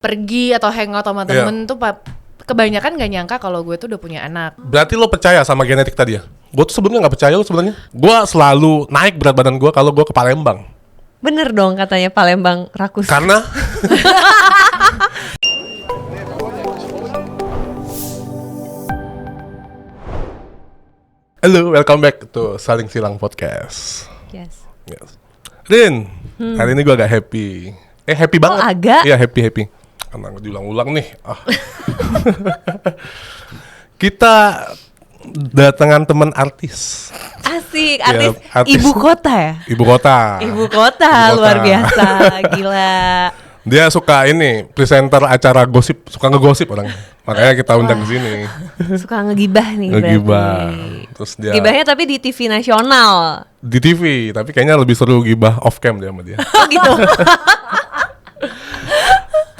pergi atau hangout sama temen tuh kebanyakan gak nyangka kalau gue tuh udah punya anak. Berarti lo percaya sama genetik tadi ya? Gue tuh sebelumnya gak percaya lo sebenarnya. Gue selalu naik berat badan gue kalau gue ke Palembang. Bener dong katanya Palembang rakus. Karena halo, welcome back to Saling Silang Podcast. Yes. Rin, hari ini gue agak happy. Happy banget. Agak? Iya, happy. Karena diulang-ulang nih. Kita datangan teman artis. Asik, artis, Ya, artis ibu kota ya? Ibu kota. Ibu kota, luar biasa, gila. Dia suka ini, presenter acara gosip, suka ngegosip orang. Makanya kita undang ke sini. Suka ngegibah nih Ngegibah. berarti. Terus dia Gibahnya tapi di TV nasional. di TV, tapi kayaknya lebih seru gibah off cam dia sama dia. Oh gitu.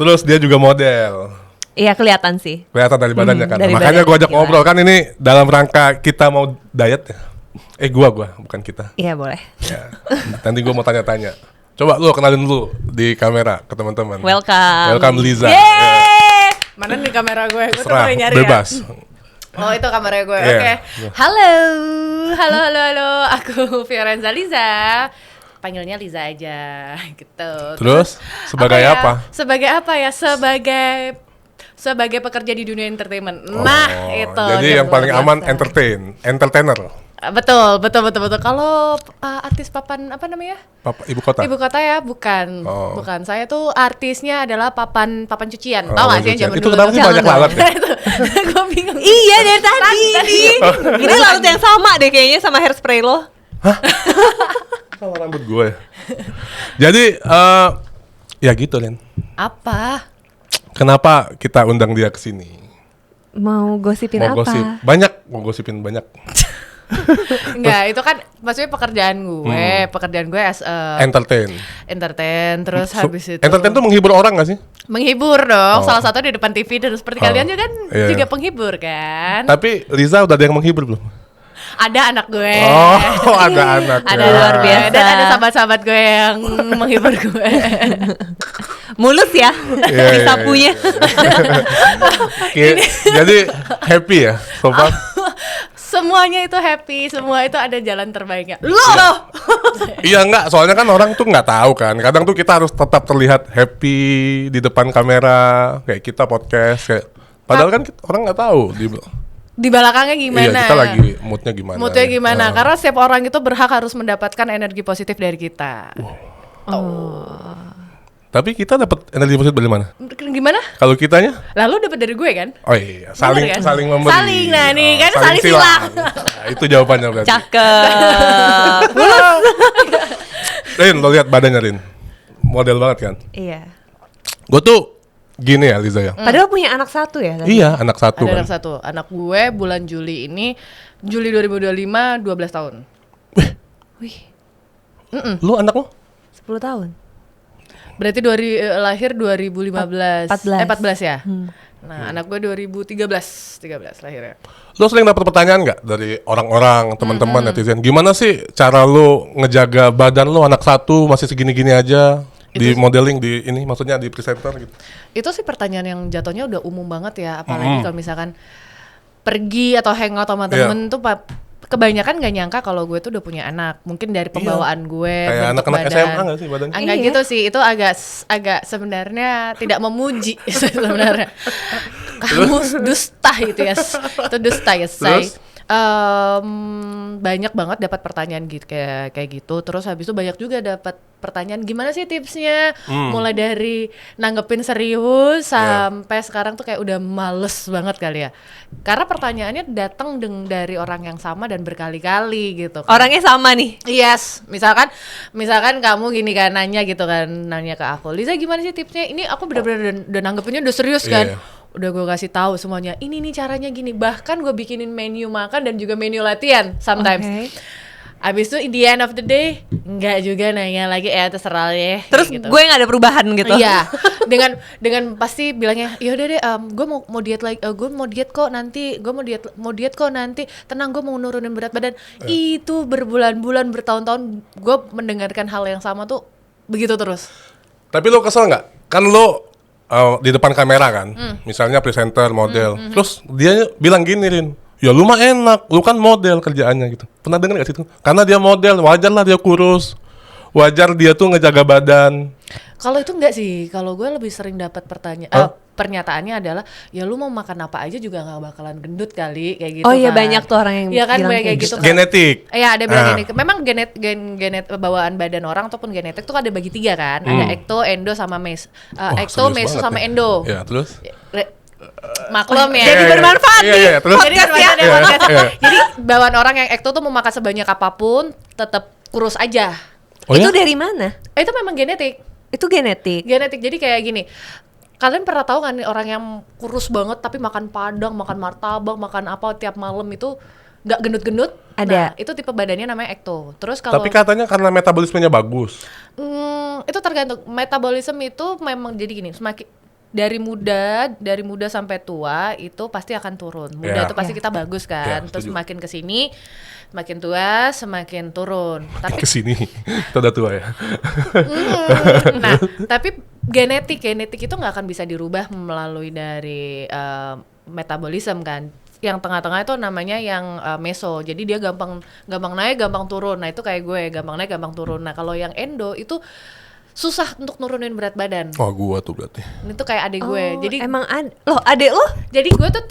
Terus dia juga model. Iya kelihatan sih. Kelihatan dari badannya kan. dari Makanya badan, gue ajak gila. ngobrol kan ini dalam rangka kita mau diet ya. Gua bukan kita. Iya boleh. Ya. Nanti gue mau tanya-tanya. Coba lu kenalin dulu di kamera ke teman-teman. Welcome Liza. Yeay. Mana nih kamera gue? Gue tuh Serah, mulai nyari bebas. ya. Oh itu kamera gue, Iya. oke. Halo, aku Fiorenza Liza. Panggilnya Liza aja, gitu. Terus sebagai apa? Sebagai apa ya? Sebagai pekerja di dunia entertainment. Nah, itu. Jadi yang paling luar aman biasa. entertainer. Betul. Kalau artis papan apa namanya? Ibu kota. Ibu kota ya, bukan. Oh. Bukan. Saya tuh artisnya adalah papan cucian. Oh, Tahu nggak sih yang cucian. zaman Itu dulu? kenapa sih banyak banget ya? Gue bingung. Iya dari tadi ini. Ini laut yang sama deh kayaknya sama hairspray lo. Kalau rambut gue. Jadi ya gitu Len. Apa? Kenapa kita undang dia ke sini? Mau gosipin Mau apa? gosip. Mau gosipin banyak. Enggak, itu kan maksudnya pekerjaan gue as entertain terus habis itu Entertain tuh menghibur orang gak sih? menghibur dong, Oh. salah satu di depan TV dan seperti kalian juga kan Iya. juga penghibur kan. Tapi Liza udah ada yang menghibur belum? Ada anak gue. Oh, ada anak. Ada luar biasa. Dan ada sahabat-sahabat gue yang menghibur gue. Mulus ya Iya, disapunya. Jadi happy ya so far? Semuanya itu happy, semua itu ada jalan terbaiknya. Loh. Iya enggak, soalnya kan orang tuh nggak tahu kan. Kadang tuh kita harus tetap terlihat happy di depan kamera, kayak kita podcast kayak. Padahal kan orang nggak tahu Di belakangnya gimana? Iya, kita lagi moodnya gimana. Moodnya gimana? Nah. Karena setiap orang itu berhak harus mendapatkan energi positif dari kita. Tapi kita dapat energi positif dari mana? Gimana? Kalau kitanya? Lalu dapat dari gue kan? Oh iya, saling Bener kan? saling memberi. Saling, nah nih, kan saling silang. Nah, itu jawabannya berarti. Cakep. Rin, lo lihat badannya Rin. Model banget kan? Iya. Gue tuh gini ya Liza ya. Padahal punya anak satu ya tadi? Iya, anak satu Ada kan. anak satu. Anak gue bulan Juli ini, Juli 2025, 12 tahun. Wih, Lu anak lo? 10 tahun. Berarti lahir 2015. 14 ya? Nah, anak gue 2013 lahirnya. Lo sering dapat pertanyaan nggak dari orang-orang, teman-teman netizen? Gimana sih cara lo ngejaga badan lo anak satu masih segini-gini aja di modeling di ini maksudnya di presenter gitu? Itu sih pertanyaan yang jatuhnya udah umum banget ya, apalagi kalau misalkan pergi atau hangout sama temen tuh kebanyakan gak nyangka kalau gue tuh udah punya anak. Mungkin dari pembawaan gue, Kayak bentuk anak-anak badan. SMA nggak sih badannya? Enggak Iya. gitu sih, itu agak sebenarnya tidak memuji sebenarnya. Kamu dusta itu ya, itu dusta ya say. Terus? Banyak banget dapat pertanyaan gitu kayak gitu. Terus habis itu banyak juga dapat pertanyaan gimana sih tipsnya, mulai dari nanggepin serius sampai sekarang tuh kayak udah males banget kali ya. Karena pertanyaannya datang dari orang yang sama dan berkali-kali gitu. Orangnya sama nih. Yes, misalkan kamu gini kan nanya gitu kan, nanya ke aku, Liza gimana sih tipsnya? Ini aku benar-benar udah nanggepinnya udah serius kan. Iya. Udah gue kasih tahu semuanya. Ini nih caranya gini. Bahkan gue bikinin menu makan dan juga menu latihan sometimes. Oke. Abis itu in the end of the day enggak juga nanya lagi terserah ya. Terus gitu. gue gak ada perubahan gitu. Iya, dengan pasti bilangnya, yaudah deh, gue mau diet lagi, gue mau diet kok nanti, tenang gue mau nurunin berat badan. Itu berbulan-bulan, bertahun-tahun gue mendengarkan hal yang sama tuh begitu terus. Tapi lo kesel nggak? Kan lo di depan kamera kan, misalnya presenter, model, terus dia bilang gini Rin, ya lu mah enak, lu kan model kerjaannya gitu. Pernah dengar gak sih itu? Karena dia model, wajar lah dia kurus, wajar dia tuh ngejaga badan. Kalau itu enggak sih, kalau gue lebih sering dapat pernyataannya adalah ya lu mau makan apa aja juga nggak bakalan gendut kali kayak gitu. Oh iya, kan. banyak tuh orang yang Iya kan bilang kayak kayak gitu. Genetik. Iya ada bilang genetik. Memang genet bawaan badan orang ataupun genetik tuh ada bagi 3 kan. Ada ekto, endo sama ekto, serius meso banget sama ya. endo. Ya terus? Maklum ya. Jadi Iya, bermanfaat iya, nih. iya, terus? Jadi bermanfaat ya, podcast. Iya. Jadi bawaan orang yang ekto tuh mau makan sebanyak apapun tetap kurus aja. Oh Itu ya? dari mana? Itu memang genetik. Itu genetik. Genetik. Jadi kayak gini. Kalian pernah tahu kan nih orang yang kurus banget tapi makan padang, makan martabak, makan apa tiap malam itu nggak gendut-gendut? Ada. Nah, itu tipe badannya namanya ekto. Terus kalau Tapi katanya karena metabolismenya bagus. itu tergantung. Metabolisme itu memang jadi gini, semakin dari muda sampai tua itu pasti akan turun. Muda Ya. itu pasti kita bagus kan. Ya, Terus setuju. semakin kesini, semakin tua, semakin turun. Tapi Kesini, kita udah tua ya. nah, tapi genetik itu nggak akan bisa dirubah melalui dari metabolisme kan. Yang tengah-tengah itu namanya yang meso. Jadi dia gampang naik, gampang turun. Nah, itu kayak gue, gampang naik, gampang turun. Nah, kalau yang endo itu susah untuk nurunin berat badan. Oh gua tuh berarti. Itu kayak adik gue. Oh, Jadi emang adek lo? jadi gue tuh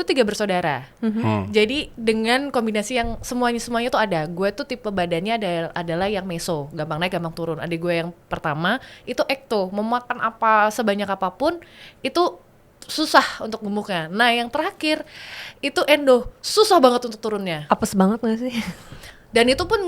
tiga bersaudara. Jadi dengan kombinasi yang semuanya tuh ada. Gue tuh tipe badannya adalah yang meso, gampang naik, gampang turun. Adik gue yang pertama itu ekto, mau makan apa sebanyak apapun itu susah untuk gemuknya. Nah, yang terakhir itu endo, susah banget untuk turunnya. Apes banget gak sih? Dan itu pun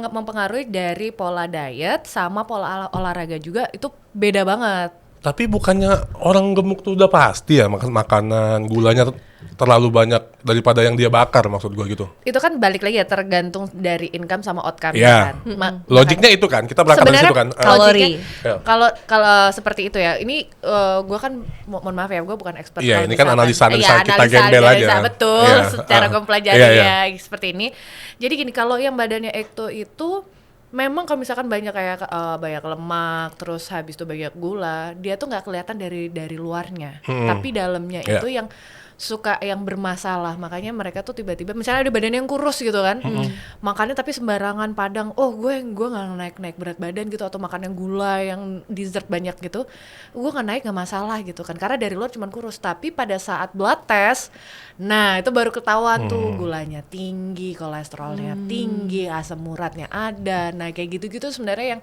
mempengaruhi dari pola diet sama pola olahraga juga, itu beda banget. Tapi bukannya orang gemuk tuh udah pasti ya makan makanan gulanya terlalu banyak daripada yang dia bakar, maksud gua gitu. Itu kan balik lagi ya, tergantung dari income sama outcome Iya. kan. Logiknya itu kan, kita berangkat dari Sebenarnya situ kan. kalori. Ya. Kalau seperti itu ya, ini gue kan mohon maaf ya, gue bukan expert. Iya, kalau ini kan misalkan- analisa Iya, kita gembel aja. Betul, Iya, secara gue pelajari iya, iya. ya seperti ini. Jadi gini, kalau yang badannya ekto itu memang kalau misalkan banyak kayak banyak lemak, terus habis itu banyak gula, dia tuh nggak kelihatan dari luarnya, tapi dalamnya Iya. itu yang suka yang bermasalah. Makanya mereka tuh tiba-tiba misalnya ada badan yang kurus gitu kan, makannya tapi sembarangan padang, gue nggak naik berat badan gitu, atau makan yang gula, yang dessert banyak gitu, gue nggak masalah gitu kan, karena dari luar cuman kurus. Tapi pada saat blood test, nah itu baru ketahuan tuh gulanya tinggi, kolesterolnya tinggi, asam uratnya ada. Nah kayak gitu-gitu sebenarnya yang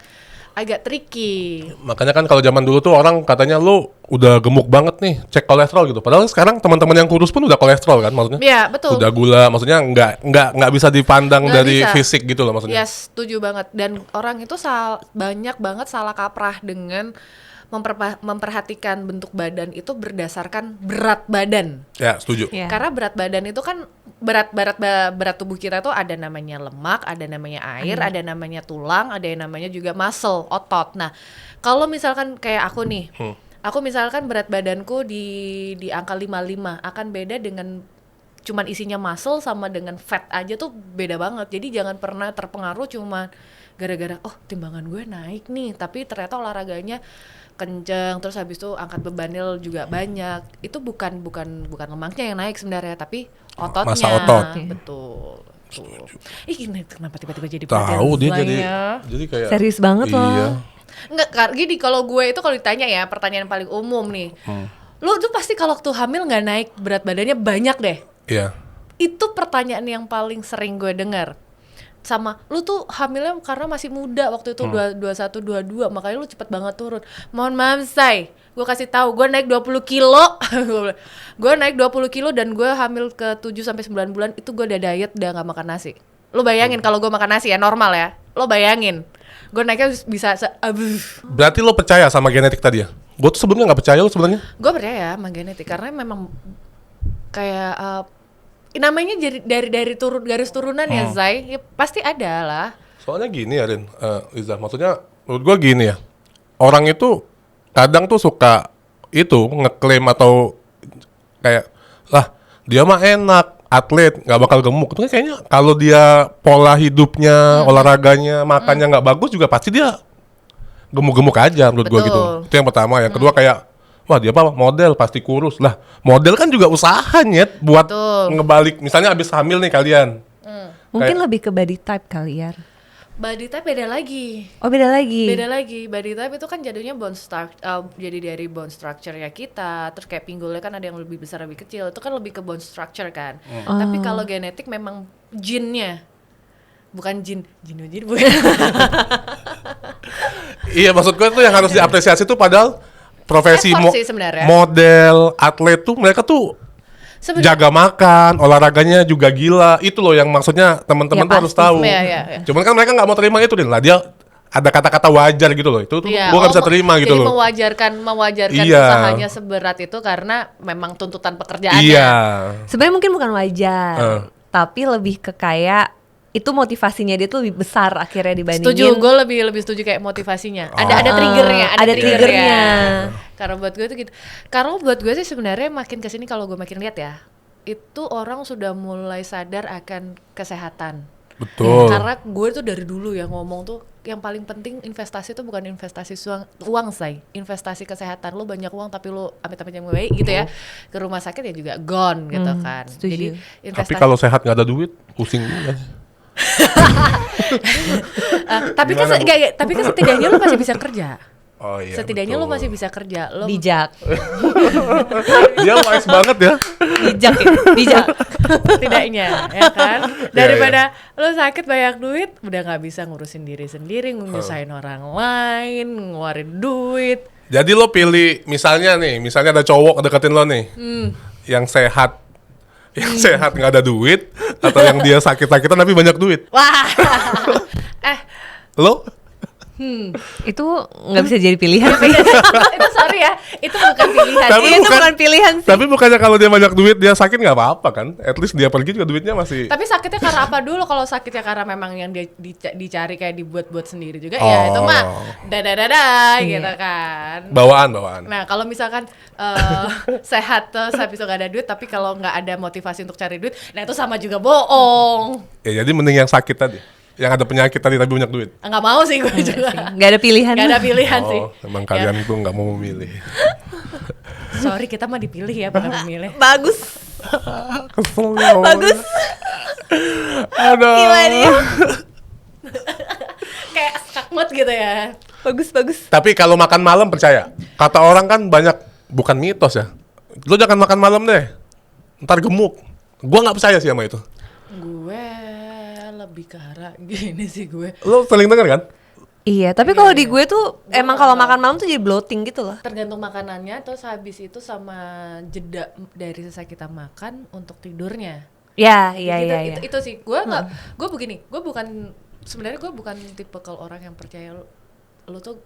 agak tricky. Makanya kan kalau zaman dulu tuh orang katanya lu udah gemuk banget nih, cek kolesterol gitu. Padahal sekarang teman-teman yang kurus pun udah kolesterol kan, maksudnya. Iya betul. Udah gula, maksudnya nggak bisa dipandang Nggak dari bisa. fisik gitu loh maksudnya. Yes, setuju banget. Dan orang itu banyak banget salah kaprah dengan memperhatikan bentuk badan itu berdasarkan berat badan. Ya, setuju. Iya. Karena berat badan itu kan berat tubuh kita tuh ada namanya lemak, ada namanya air, ada namanya tulang, ada yang namanya juga muscle, otot. Nah, kalau misalkan kayak aku nih, aku misalkan berat badanku di angka 55, akan beda dengan cuman isinya muscle sama dengan fat aja tuh beda banget. Jadi jangan pernah terpengaruh cuma gara-gara timbangan gue naik nih, tapi ternyata olahraganya kenceng, terus habis itu angkat bebannya juga banyak. Itu bukan lemaknya yang naik sebenarnya, tapi ototnya. Massa otot. Betul. Tuh. Gini, kenapa tiba-tiba jadi Tahu dia perhatian jadi kayak Serius banget loh. Iya. Enggak, gini, kalau gue itu kalau ditanya ya, pertanyaan paling umum nih. Lu tuh pasti kalau waktu hamil nggak naik berat badannya banyak deh. Iya. Itu pertanyaan yang paling sering gue dengar. Sama, lu tuh hamilnya karena masih muda waktu itu 21, 22, makanya lu cepet banget turun. Mohon maaf, say, gue kasih tahu, gue naik 20 kilo. Gue naik 20 kilo dan gue hamil ke 7-9 bulan, itu gue udah diet, udah gak makan nasi. Lu bayangin kalau gue makan nasi ya, normal ya. Lu bayangin, gue naiknya bisa Berarti lo percaya sama genetik tadi ya? Gue tuh sebelumnya nggak percaya lo sebenarnya. Gue percaya sama genetik, karena memang kayak namanya dari garis turunan ya, Zai, ya pasti ada lah. Soalnya gini ya Rin, Liza, maksudnya menurut gue gini ya, orang itu kadang tuh suka itu ngeklaim atau kayak lah dia mah enak, atlet, nggak bakal gemuk. Itu kan kayaknya kalau dia pola hidupnya, olahraganya, makannya nggak bagus juga pasti dia gemuk-gemuk aja menurut gue Betul. gitu. Itu yang pertama. Yang kedua kayak, wah dia apa model pasti kurus lah. Model kan juga usaha nyet buat Betul. ngebalik. Misalnya abis hamil nih kalian. Mungkin Kayak- lebih ke body type kali ya. Body type beda lagi. Oh beda lagi. Beda lagi. Body type itu kan jadinya jadi dari bone structure ya kita. Terus kayak pinggulnya kan ada yang lebih besar lebih kecil. Itu kan lebih ke bone structure kan. Tapi kalau genetik memang jinnya. Bukan jin bukan. Iya maksud gue tuh yang harus diapresiasi tuh padahal profesi Effort sih sebenarnya. model, atlet tuh mereka tuh jaga makan, olahraganya juga gila. Itu loh yang maksudnya teman-teman Ya, tuh harus pasti. tahu. Iya. Cuman kan mereka nggak mau terima itu lah. Dia ada kata-kata wajar gitu loh. Itu tuh Iya, gua nggak bisa terima gitu jadi loh. mewajarkan Iya. usahanya seberat itu karena memang tuntutan pekerjaannya. Iya. Sebenarnya mungkin bukan wajar, tapi lebih ke kayak itu motivasinya dia tuh lebih besar akhirnya dibandingin. Setuju, gue lebih setuju kayak motivasinya. Ada triggernya, ada triggernya. Karena buat gue tuh gitu. Karena buat gue sih sebenarnya makin kesini kalau gue makin lihat ya, itu orang sudah mulai sadar akan kesehatan. Betul. Karena gue tuh dari dulu ya ngomong tuh yang paling penting investasi tuh bukan investasi uang say, investasi kesehatan. Lo banyak uang tapi lo amit-amit yang baik gitu ya, ke rumah sakit ya juga gone gitu kan. setuju. Jadi Tapi investasi. kalau sehat nggak ada duit, pusing juga. Tapi kan Gimana, Bu? tapi kan setidaknya lo masih bisa kerja. Oh iya. Setidaknya lo betul. masih bisa kerja. Lo Bijak, Dia wise banget ya. bijak, ya? Bijak. setidaknya ya kan, daripada lo sakit banyak duit udah nggak bisa ngurusin diri sendiri, nyusahin orang lain, ngeluarin duit. Jadi lo pilih misalnya ada cowok deketin lo nih, yang sehat, nggak ada duit, atau yang dia sakit-sakitan tapi banyak duit. Wah. Lo? Itu nggak bisa jadi pilihan sih. Itu sorry ya, itu bukan pilihan. Tapi Itu bukan- bukan pilihan sih. Tapi bukannya kalau dia banyak duit dia sakit nggak apa-apa kan? At least dia pergi juga duitnya masih. Tapi sakitnya karena apa dulu? Kalau sakitnya karena memang yang dia dicari kayak dibuat-buat sendiri juga, ya itu mah dada gitu kan. Bawaan. Nah kalau misalkan sehat terus habis itu gak ada duit, tapi kalau nggak ada motivasi untuk cari duit, nah itu sama juga bohong. Ya jadi mending yang sakit tadi, yang ada penyakit tadi tapi banyak duit. Nggak mau sih gue juga. Nggak ada pilihan. Nggak ada pilihan sih. Oh, emang Ya, kalian tuh nggak mau memilih. sorry kita mah dipilih ya, bukan memilih. Bagus, Kesel ya. bagus. Aduh. Gimana ya? Kayak skakmat gitu ya. Bagus, bagus. Tapi kalau makan malam percaya, kata orang kan banyak, bukan mitos ya. Lo jangan makan malam deh, ntar gemuk. Gua nggak percaya sih sama itu. Gue lebih ke arah gini sih gue. Lo sering denger kan? Iya, tapi kalau di gue tuh emang kalau makan malam tuh jadi bloating gitu loh. Tergantung makanannya, terus habis itu sama jeda dari selesai kita makan untuk tidurnya. Ya, iya, Gitu, iya, iya. Itu sih. Gue nggak. Gue begini. Gue bukan. Sebenarnya gue bukan tipe kalau orang yang percaya lo tuh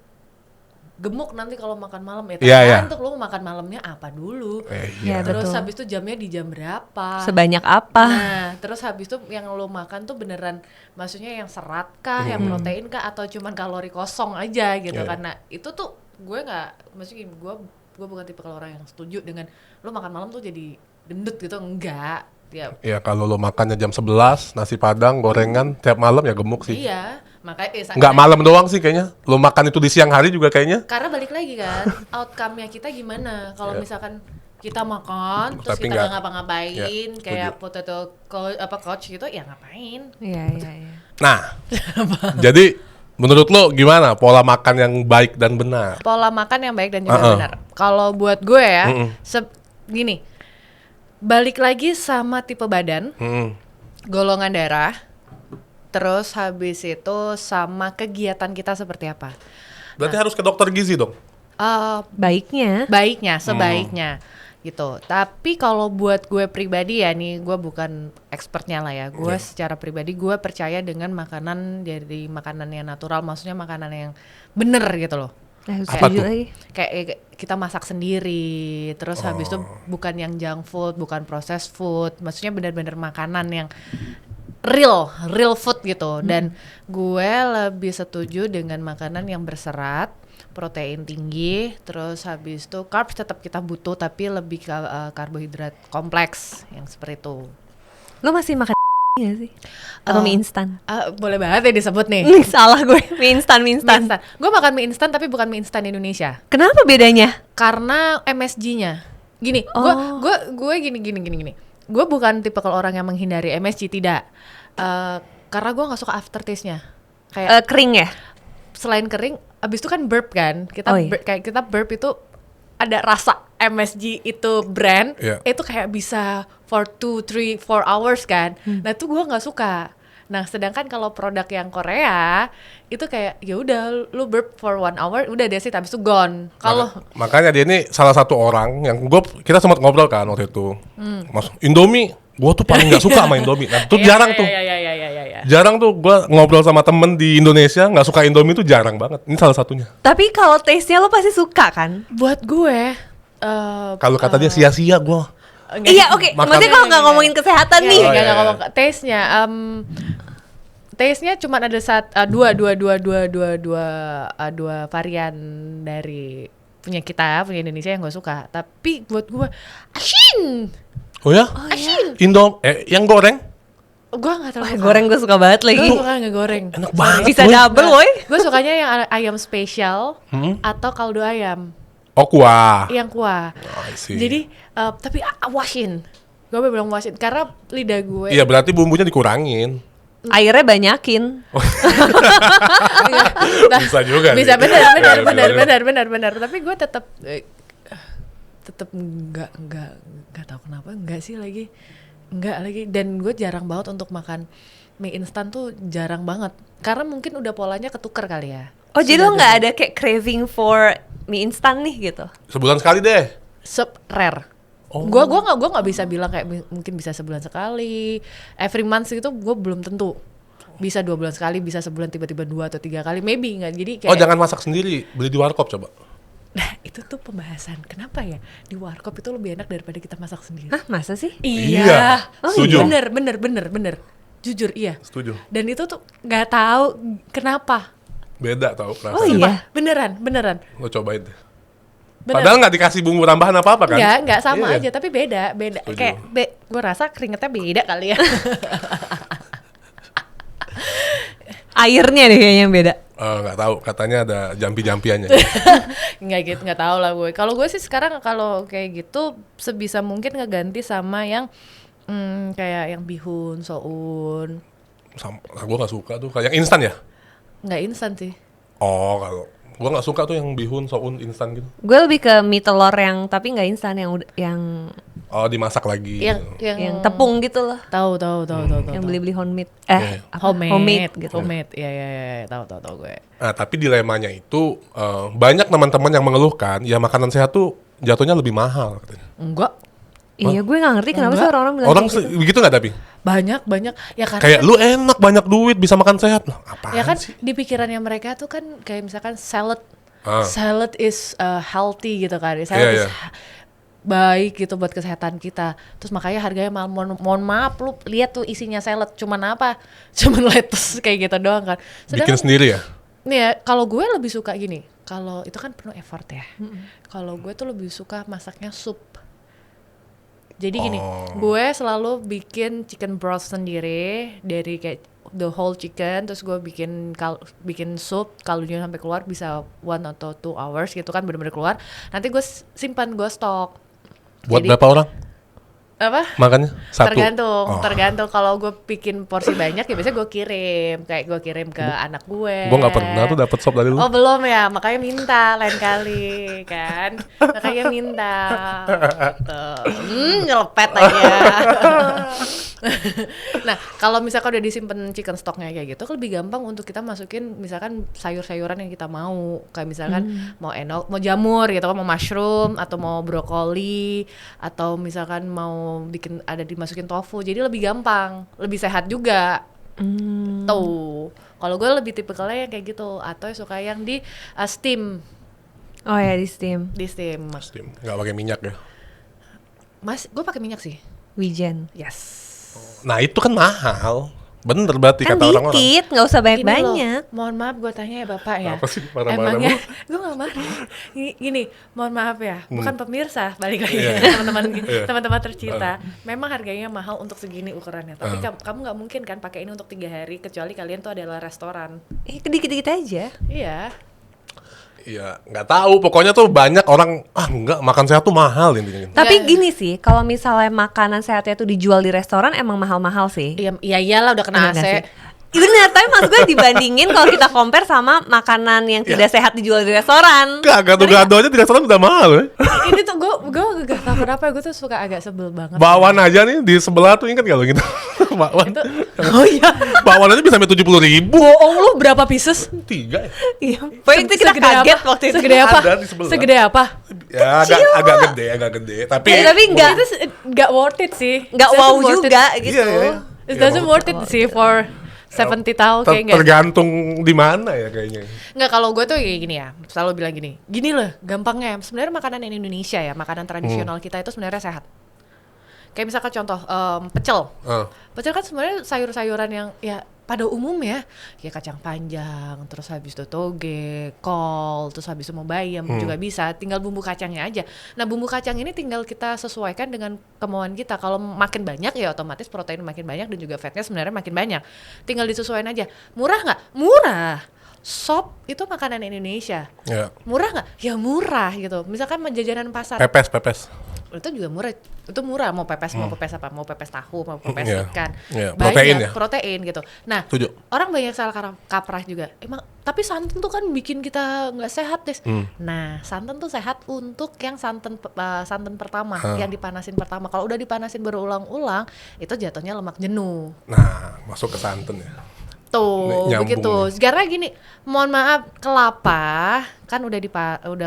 gemuk nanti kalau makan malam ya. Iya, iya. Tergantung lo mau makan malamnya apa dulu. Iya, Terus betul. habis itu jamnya di jam berapa? Sebanyak apa? Nah, terus habis itu yang lo makan tuh beneran, maksudnya yang serat kah, yang protein kah, atau cuman kalori kosong aja gitu. Iya. Karena itu tuh gue nggak, maksudnya gini, gue bukan tipe kalau orang yang setuju dengan lo makan malam tuh jadi gendut gitu, enggak. Ya, Ya kalau lo makannya jam 11, nasi padang, gorengan, tiap malam ya gemuk sih. iya, makanya Nggak malam doang sih kayaknya. Lo makan itu di siang hari juga kayaknya. karena balik lagi kan, outcome-nya kita gimana? Kalau Iya. misalkan kita makan terus Tapi kita nggak- nggak ngapa-ngapain, Iya, kayak setuju. potato coach gitu, ya ngapain? Iya, iya, iya. Nah, jadi menurut lo gimana pola makan yang baik dan benar? Pola makan yang baik dan juga Uh-uh. benar. Kalau buat gue ya, Mm-mm. gini, balik lagi sama tipe badan, Hmm. golongan darah, terus habis itu sama kegiatan kita seperti apa. Berarti harus ke dokter gizi dong. Baiknya. Baiknya, sebaiknya gitu. Tapi kalau buat gue pribadi ya nih, gue bukan expertnya lah ya. Gue secara pribadi gue percaya dengan makanan dari makanan yang natural, maksudnya makanan yang bener gitu loh. Apa Setuju tuh? lagi. Kayak kita masak sendiri, terus habis itu bukan yang junk food, bukan processed food, maksudnya benar-benar makanan yang real food gitu. Dan gue lebih setuju dengan makanan yang berserat, protein tinggi, terus habis itu carbs tetap kita butuh tapi lebih ke karbohidrat kompleks yang seperti itu. Lo masih makan nggak sih? Atau mie instan? Boleh banget ya disebut nih. Salah gue, mie instan. Mie instan. Gue makan mie instan tapi bukan mie instan Indonesia. Kenapa bedanya? Karena MSG-nya. Gini, gue gini. Gue bukan tipe kalau orang yang menghindari MSG, tidak. Karena gue nggak suka aftertaste-nya. Kayak Kering ya? selain kering, abis itu kan burp kan. Kayak kita burp itu ada rasa MSG itu brand, itu kayak bisa for 2, 3, 4 hours kan. Nah itu gue nggak suka. Nah sedangkan kalau produk yang Korea itu kayak ya udah lu burp for 1 hour, udah deh sih, habis itu gone. Kalau makanya dia ini salah satu orang yang kita sempat ngobrol kan waktu itu. Mas Indomie, gue tuh paling nggak suka sama Indomie. Nah tuh jarang tuh. Jarang tuh gue ngobrol sama temen di Indonesia nggak suka Indomie tuh jarang banget. Ini salah satunya. Tapi kalau taste-nya lo pasti suka kan? Buat gue kalau kata dia sia-sia gue. Iya oke. Maksudnya kalau nggak ngomongin kesehatan nih. Nggak ngomong taste-nya. Taste-nya cuma ada dua varian dari punya Indonesia yang gue suka. Tapi buat gue asin. Oh ya? Asin. Yang goreng? Gue nggak terlalu goreng gue suka banget lagi. Gue suka nggak goreng. Enak banget. Bisa double woy. Gue sukanya yang ayam spesial atau kaldu ayam. Oh kuah. Yang kuah. Jadi tapi wasin. Gue bilang wasin karena lidah gue. Iya berarti bumbunya dikurangin. Airnya banyakin. Bisa juga. Bisa benar. Tapi gue tetap nggak tahu kenapa enggak lagi. Dan gue jarang banget untuk makan mie instan tuh jarang banget. Karena mungkin udah polanya ketuker kali ya. Oh jadi lo nggak ada kayak craving for mie instan nih gitu? Sebulan sekali deh. Rare. Gue nggak bisa bilang kayak mungkin bisa sebulan sekali, every month gitu gue belum tentu. Bisa 2 bulan sekali, bisa sebulan tiba-tiba 2 atau 3 kali, maybe nggak. Jadi kayak jangan masak sendiri, beli di warkop coba. Nah itu tuh pembahasan kenapa ya di warkop itu lebih enak daripada kita masak sendiri. Hah masa sih? Iya. Setuju. Bener. Jujur iya. Setuju. Dan itu tuh nggak tahu kenapa. Beda tau rasanya. Oh iya. Beneran. Lo cobain deh. Padahal nggak dikasih bumbu tambahan apa kan? Nggak sama aja, tapi beda. Setuju. Kayak gue rasa keringetnya beda kali ya. Airnya deh kayaknya yang beda. Nggak tahu, katanya ada jampi-jampiannya. nggak tahu lah gue. Kalau gue sih sekarang kalau kayak gitu sebisa mungkin ngeganti sama yang kayak yang bihun, soun. Gue nggak suka tuh, kayak yang instan ya? Nggak instan sih. Oh kalau gue nggak suka tuh yang bihun, soun instan gitu. Gue lebih ke mie telur yang tapi nggak instan yang dimasak lagi. Yang tepung gitu loh. Tahu. Yang beli homemade. Homemade gitu. Homemade. Iya, tahu gue. Nah, tapi dilemanya itu banyak teman-teman yang mengeluhkan ya makanan sehat tuh jatuhnya lebih mahal katanya. Enggak. Iya, gue nggak ngerti kenapa sih orang bilang orang gitu. begitu nggak tapi? Banyak ya karena kayak lu enak banyak duit bisa makan sehat loh. Apaan ya kan sih? di pikirannya mereka tuh kan kayak misalkan salad is healthy gitu kan. Salad is baik gitu buat kesehatan kita. Terus makanya harganya mahal. Mohon maaf lu lihat tuh isinya salad cuman apa? Cuman lettuce kayak gitu doang kan. Bikin sendiri ya? Nih ya, kalau gue lebih suka gini. Kalau itu kan penuh effort ya. Kalau gue tuh lebih suka masaknya sup. Jadi gini, gue selalu bikin chicken broth sendiri dari kayak the whole chicken, terus gue bikin sup, kaldunya sampai keluar bisa 1 atau 2 hours gitu kan, bener-bener keluar. Nanti gue simpan, gue stok. Buat berapa orang? Apa? Makannya? 1? Tergantung. Kalau gue bikin porsi banyak ya biasanya gue kirim ke anak gue. Gue nggak pernah tuh dapet sop dari lu. Oh belum ya, makanya minta lain kali kan. Makanya minta. Nyelepet aja. Nah kalau misalkan udah disimpan chicken stocknya kayak gitu, lebih gampang untuk kita masukin misalkan sayur-sayuran yang kita mau. Kayak misalkan mau mau jamur gitu kan, mau mushroom atau mau brokoli atau misalkan mau dimasukin tofu, jadi lebih gampang, lebih sehat juga. Tuh, kalau gue lebih tipikalnya yang kayak gitu, atau suka yang di steam. Oh ya di steam. Nggak pakai minyak ya? Mas, gue pakai minyak sih. Wijen. Yes. Nah itu kan mahal. Bener berarti Kan kata orang-orang. dikit, nggak usah Gini banyak-banyak. loh, mohon maaf gue tanya ya Bapak ya. Apa sih marah-marah Emangnya, lu? gue gak marah. Gini, mohon maaf ya, bukan pemirsa, balik lagi Iya. ya, teman-teman Iya. teman-teman tercinta. Memang harganya mahal untuk segini ukurannya, tapi kamu nggak mungkin kan pakai ini untuk 3 hari, kecuali kalian tuh adalah restoran. Dikit-dikit aja. Iya. Iya, nggak tahu. Pokoknya tuh banyak orang enggak makan sehat tuh mahal intinya. Tapi Iya. gini sih, kalau misalnya makanan sehatnya tuh dijual di restoran emang mahal-mahal sih. Iya iyalah udah kena Bener nggak AC. sih? Iya bener, tapi maksud gue dibandingin kalau kita compare sama makanan yang tidak sehat dijual di restoran. Enggak, gado-gado aja di restoran udah mahal ya. Ini tuh gue gak tau kenapa gue tuh suka agak sebel banget. Bakwan aja nih di sebelah tuh ingat kalau gitu. Bakwan. Oh iya. Bakwan aja bisa sampai 70.000. Bohong lu berapa pieces? 3 ya. Iya, pokoknya itu kita kaget apa? waktu itu. Segede apa? Ada di sebelah. Segede apa? Ya agak gede. Tapi Tapi nggak Itu nggak worth it sih. nggak It doesn't wow worth it. juga gitu. Iya, iya. It doesn't worth it sih for 70 tahun kayak enggak. tergantung di mana ya kayaknya. Enggak, kalau gue tuh kayak gini ya, selalu bilang gini loh gampangnya, sebenarnya makanan Indonesia ya, makanan tradisional kita itu sebenarnya sehat. Kayak misalkan contoh pecel. Pecel kan sebenarnya sayur-sayuran yang ya pada umumnya ya kacang panjang, terus habis itu toge, kol, terus habis itu mau bayam juga bisa, tinggal bumbu kacangnya aja. Nah bumbu kacang ini tinggal kita sesuaikan dengan kemauan kita. Kalau makin banyak ya otomatis protein makin banyak dan juga fatnya sebenarnya makin banyak. Tinggal disesuaikan aja. Murah nggak? Murah. Sop itu makanan Indonesia. Ya. Murah nggak? Ya murah gitu. Misalkan jajanan pasar Pepes. itu juga murah, itu murah, mau pepes apa, mau pepes tahu, mau pepes Iya. ikan, Iya, banyak protein ya? protein gitu. Nah, Setuju. orang banyak salah kaprah juga. Emang, tapi santan tuh kan bikin kita nggak sehat deh. Nah, santan tuh sehat untuk yang santan pertama, yang dipanasin pertama. Kalau udah dipanasin berulang-ulang, itu jatuhnya lemak jenuh. Nah, masuk ke santan ya. Tuh, Nyambung begitu. nih. Karena gini, mohon maaf, kelapa kan udah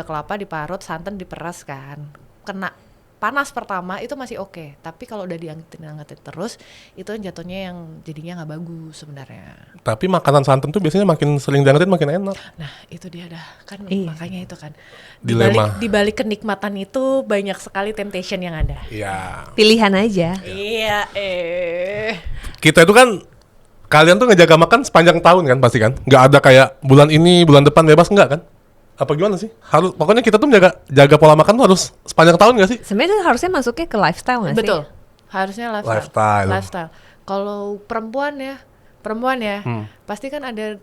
kelapa diparut, santan diperas kan, kena panas pertama itu masih oke, tapi kalau udah diangetin terus, itu jatuhnya yang jadinya nggak bagus sebenarnya. Tapi makanan santan tuh biasanya makin sering diangetin makin enak. Nah itu dia dah, kan Iya. makanya itu kan. Dilema. Di balik kenikmatan itu banyak sekali temptation yang ada. Iya. Pilihan aja. Iya, Kita itu kan kalian tuh ngejaga makan sepanjang tahun kan pasti kan? Nggak ada kayak bulan ini, bulan depan bebas enggak kan? Apa gimana sih? Harus pokoknya kita tuh jaga pola makan tuh harus sepanjang tahun nggak sih? Sebenarnya itu harusnya masuknya ke lifestyle nggak sih? betul. Harusnya lifestyle. Kalau perempuan ya, pasti kan ada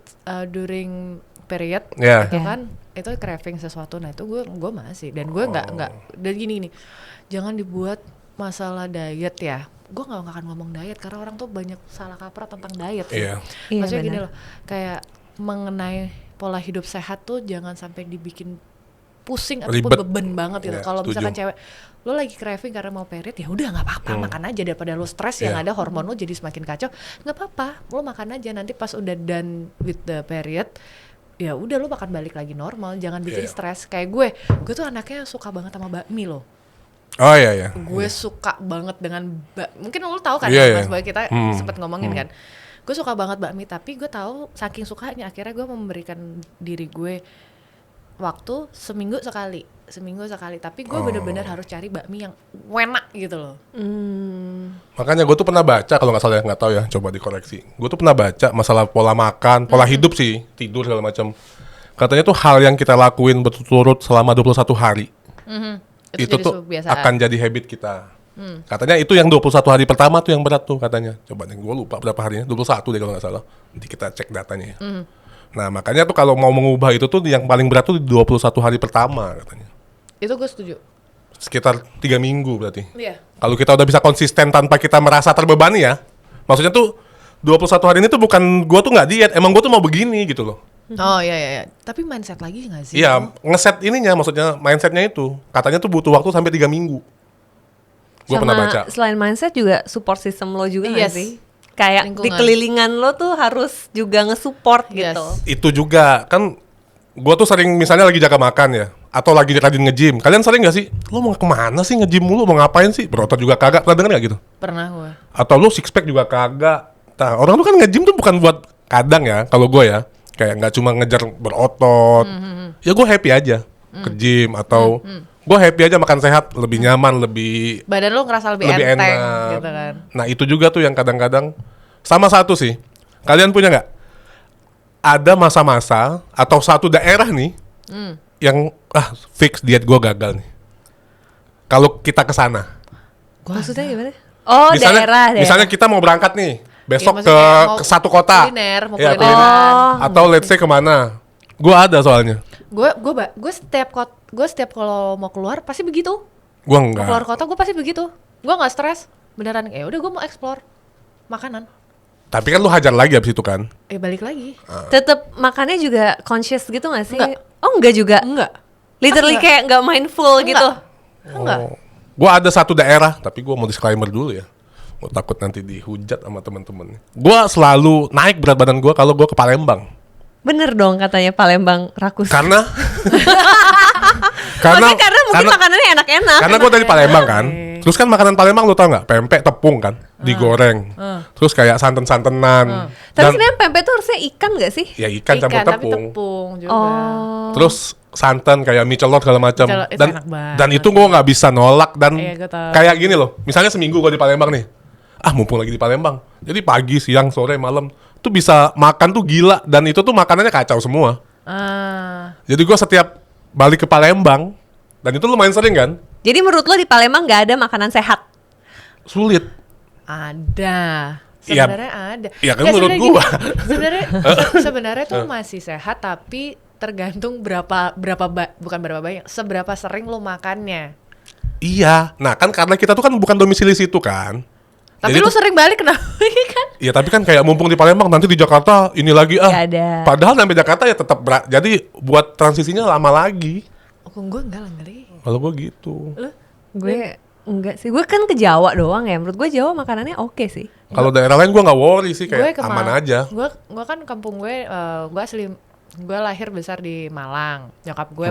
during period, Iya. gitu kan, itu craving sesuatu. Nah itu gue masih, dan gue nggak dan gini, jangan dibuat masalah diet ya. Gue nggak akan ngomong diet karena orang tuh banyak salah kaprah tentang diet sih. Iya. Iya, Maksudnya gini benar. loh, kayak mengenai pola hidup sehat tuh jangan sampai dibikin pusing ataupun Ribet. beban banget gitu. Iya, Kalau misalkan setuju. cewek lo lagi craving karena mau period, ya udah nggak apa-apa, makan aja daripada lo stres yang Iya. ada hormon lo jadi semakin kacau. Nggak apa-apa, lo makan aja, nanti pas udah done with the period ya udah lo makan balik lagi normal, jangan bikin Iya. stres. Kayak gue tuh anaknya suka banget sama bakmi loh. Oh iya. Gue suka banget dengan mungkin lo tahu kan Iya, ya, Mas iya. Boy, kita Hmm. sempet ngomongin kan. Gue suka banget bakmi, tapi gue tahu saking sukanya akhirnya gue memberikan diri gue waktu seminggu sekali, tapi gue bener-bener harus cari bakmi yang enak gitu loh. Makanya gue tuh pernah baca, kalau nggak salah ya, nggak tahu ya, coba dikoreksi. Gue tuh pernah baca masalah pola makan, pola hidup sih, tidur segala macam. Katanya tuh hal yang kita lakuin berturut-turut selama 21 hari itu jadi tuh kebiasaan. akan jadi habit kita. Katanya itu yang 21 hari pertama tuh yang berat tuh katanya. Coba deh, gue lupa berapa harinya, 21 deh kalau nggak salah. Nanti kita cek datanya ya. Nah makanya tuh kalau mau mengubah itu tuh yang paling berat tuh di 21 hari pertama katanya. Itu gue setuju. Sekitar 3 minggu berarti. Iya. Kalau kita udah bisa konsisten tanpa kita merasa terbebani ya. Maksudnya tuh 21 hari ini tuh bukan gue tuh nggak diet, emang gue tuh mau begini gitu loh. Oh iya. Tapi mindset lagi nggak sih? Iya, ngeset ininya, maksudnya mindsetnya itu. Katanya tuh butuh waktu sampai 3 minggu. Gue pernah Sama baca. selain mindset juga support system lo juga nggak Yes. sih? Kayak Lingkungan. di kelilingan lo tuh harus juga nge-support Yes. gitu. Itu juga, kan gue tuh sering misalnya lagi jaga makan ya, atau lagi rajin nge-gym. Kalian sering gak sih? Lo mau kemana sih nge-gym mulu? Mau ngapain sih? Berotot juga kagak. Pernah denger gak gitu? Pernah gue. Atau lo six pack juga kagak. Nah, orang tuh kan nge-gym tuh bukan buat kadang ya, kalau gue ya. Kayak nggak cuma ngejar berotot. Ya gue happy aja ke gym, atau gue happy aja makan sehat, lebih nyaman, lebih Badan lo ngerasa lebih lebih enteng enak. gitu kan. Nah itu juga tuh yang kadang-kadang Sama satu sih, kalian punya nggak? Ada masa-masa atau satu daerah nih yang fix diet gue gagal nih. Kalau kita ke sana, Maksudnya gimana? Oh, daerah. Misalnya kita mau berangkat nih, besok maksudnya ke satu kota, mau Ya, kulineran. atau let's say kemana? Gue ada soalnya, Gue setiap kalau mau keluar pasti begitu. gue Mau keluar enggak. kota gue pasti begitu. Gue nggak stres. Beneran. Ya udah gue mau explore makanan. Tapi kan lu hajar lagi abis itu kan? Balik lagi. Tetep makannya juga conscious gitu gak sih? Enggak. Oh enggak juga? Enggak. Literally Enggak. kayak enggak mindful Enggak. gitu? Enggak. Gue ada satu daerah, tapi gue mau disclaimer dulu ya. Gue takut nanti dihujat sama temen-temen. Gue selalu naik berat badan gue kalau gue ke Palembang. Bener dong katanya Palembang rakus. Karena Maksudnya karena mungkin makanannya enak-enak. Karena gue dari Palembang kan. Terus kan makanan Palembang lu tau nggak? Pempek tepung kan, digoreng. Terus kayak santan-santanan. Tapi sebenarnya pempek tuh harusnya ikan gak sih? Ya ikan campur Tapi tepung. tepung juga. Oh. Terus santan kayak mie celor segala macam. Mie celor, itu Dan enak banget. dan itu gue nggak bisa nolak dan Iya, gua tahu. kayak gini loh. Misalnya seminggu gue di Palembang nih. Mumpung lagi di Palembang. Jadi pagi, siang, sore, malam tuh bisa makan tuh gila dan itu tuh makanannya kacau semua. Jadi gue setiap balik ke Palembang dan itu lumayan sering kan? Jadi menurut lo di Palembang gak ada makanan sehat? Sulit. Ada. Iya. Sebenarnya ada. Iya kan Nggak, menurut sebenarnya gua. gini, sebenarnya tuh masih sehat tapi tergantung bukan berapa banyak, seberapa sering lo makannya. Iya. Nah kan karena kita tuh kan bukan domisili situ kan. Tapi Jadi lo tuh- sering balik kenapa kan? Iya tapi kan kayak mumpung di Palembang nanti di Jakarta ini lagi Nggak ada. Padahal sampai Jakarta ya tetap jadi buat transisinya lama lagi. Oh, gue enggak lah ngeri. Kalau gue gitu. Gue enggak sih. Gue kan ke Jawa doang ya. Menurut gue Jawa makanannya oke sih. Kalau daerah lain gue nggak worry sih Gue kayak aman aja. Gue kan kampung gue gue lahir besar di Malang. Nyokap gue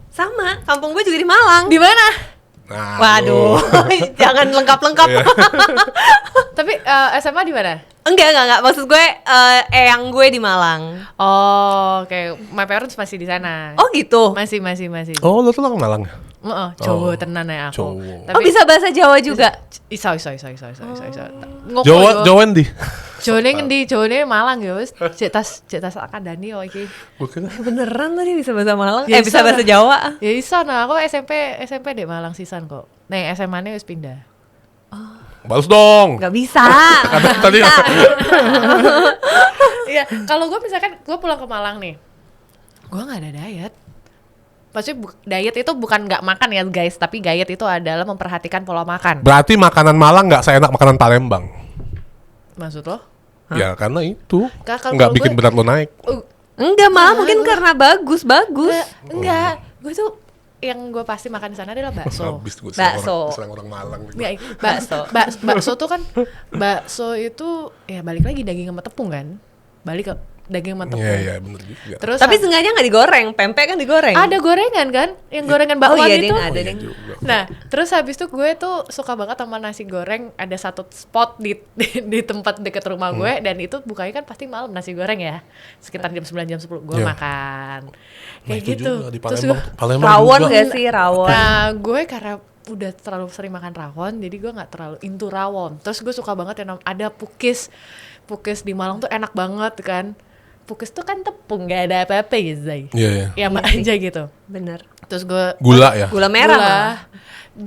Sama, kampung gue juga di Malang. di mana? Nah, Waduh, jangan lengkap-lengkap. Iya. Tapi SMA di mana? Enggak. Maksud gue, eyang gue di Malang. Oh, oke. My parents masih di sana. Oh gitu? Masih. Oh lu tuh orang Malang ya? Cowok tenan ya aku. Cowok. Oh bisa bahasa Jawa juga? Iso. Jawa di. Jone ngendi? Jone Malang ya wis. Cek tas akadani kok iki. Gue kira Beneran tadi bisa bahasa Malang? Ya, Bisa bisa bahasa lah. Jawa? Ya iso nah, aku SMP di Malang sisan kok. Nih SMA-nya wis pindah. balas dong. Gak bisa. Tadi Iya, kalau gue misalkan gue pulang ke Malang nih. Gue nggak ada diet. Maksudnya diet itu bukan nggak makan ya guys, tapi diet itu adalah memperhatikan pola makan. berarti makanan Malang nggak seenak makanan Palembang. Maksud lo? Ya karena itu Kalau nggak bikin gue- berat lo naik. Enggak malah mungkin karena bagus. Enggak, gue tuh yang gue pasti makan di sana adalah bakso. Habis gue Bakso. serang orang Malang. Ya, bakso tuh kan, bakso itu ya balik lagi daging sama tepung kan, balik ke daging sama tepung. Iya bener juga. Terus Tapi seenggaknya gak digoreng, pempek kan digoreng. ada gorengan kan, yang gorengan bakwan iya, itu. ding, ada, Iya ding. juga. Nah, terus habis itu gue tuh suka banget sama nasi goreng. Ada satu spot di tempat deket rumah gue, dan itu bukanya kan pasti malam nasi goreng ya. Sekitar jam 9 jam 10 gue Iya. makan. Nah, Kayak itu gitu. juga di Terus Palembang Rawon juga. gak sih rawon? Nah, gue karena udah terlalu sering makan rawon, jadi gue nggak terlalu into rawon. Terus gue suka banget yang ada pukis di Malang tuh enak banget kan. Pukis tuh kan tepung, gak ada apa-apa ya Zai. Iya. Ya mbak aja gitu. Bener. Terus gue Gula ya. Gula merah malah.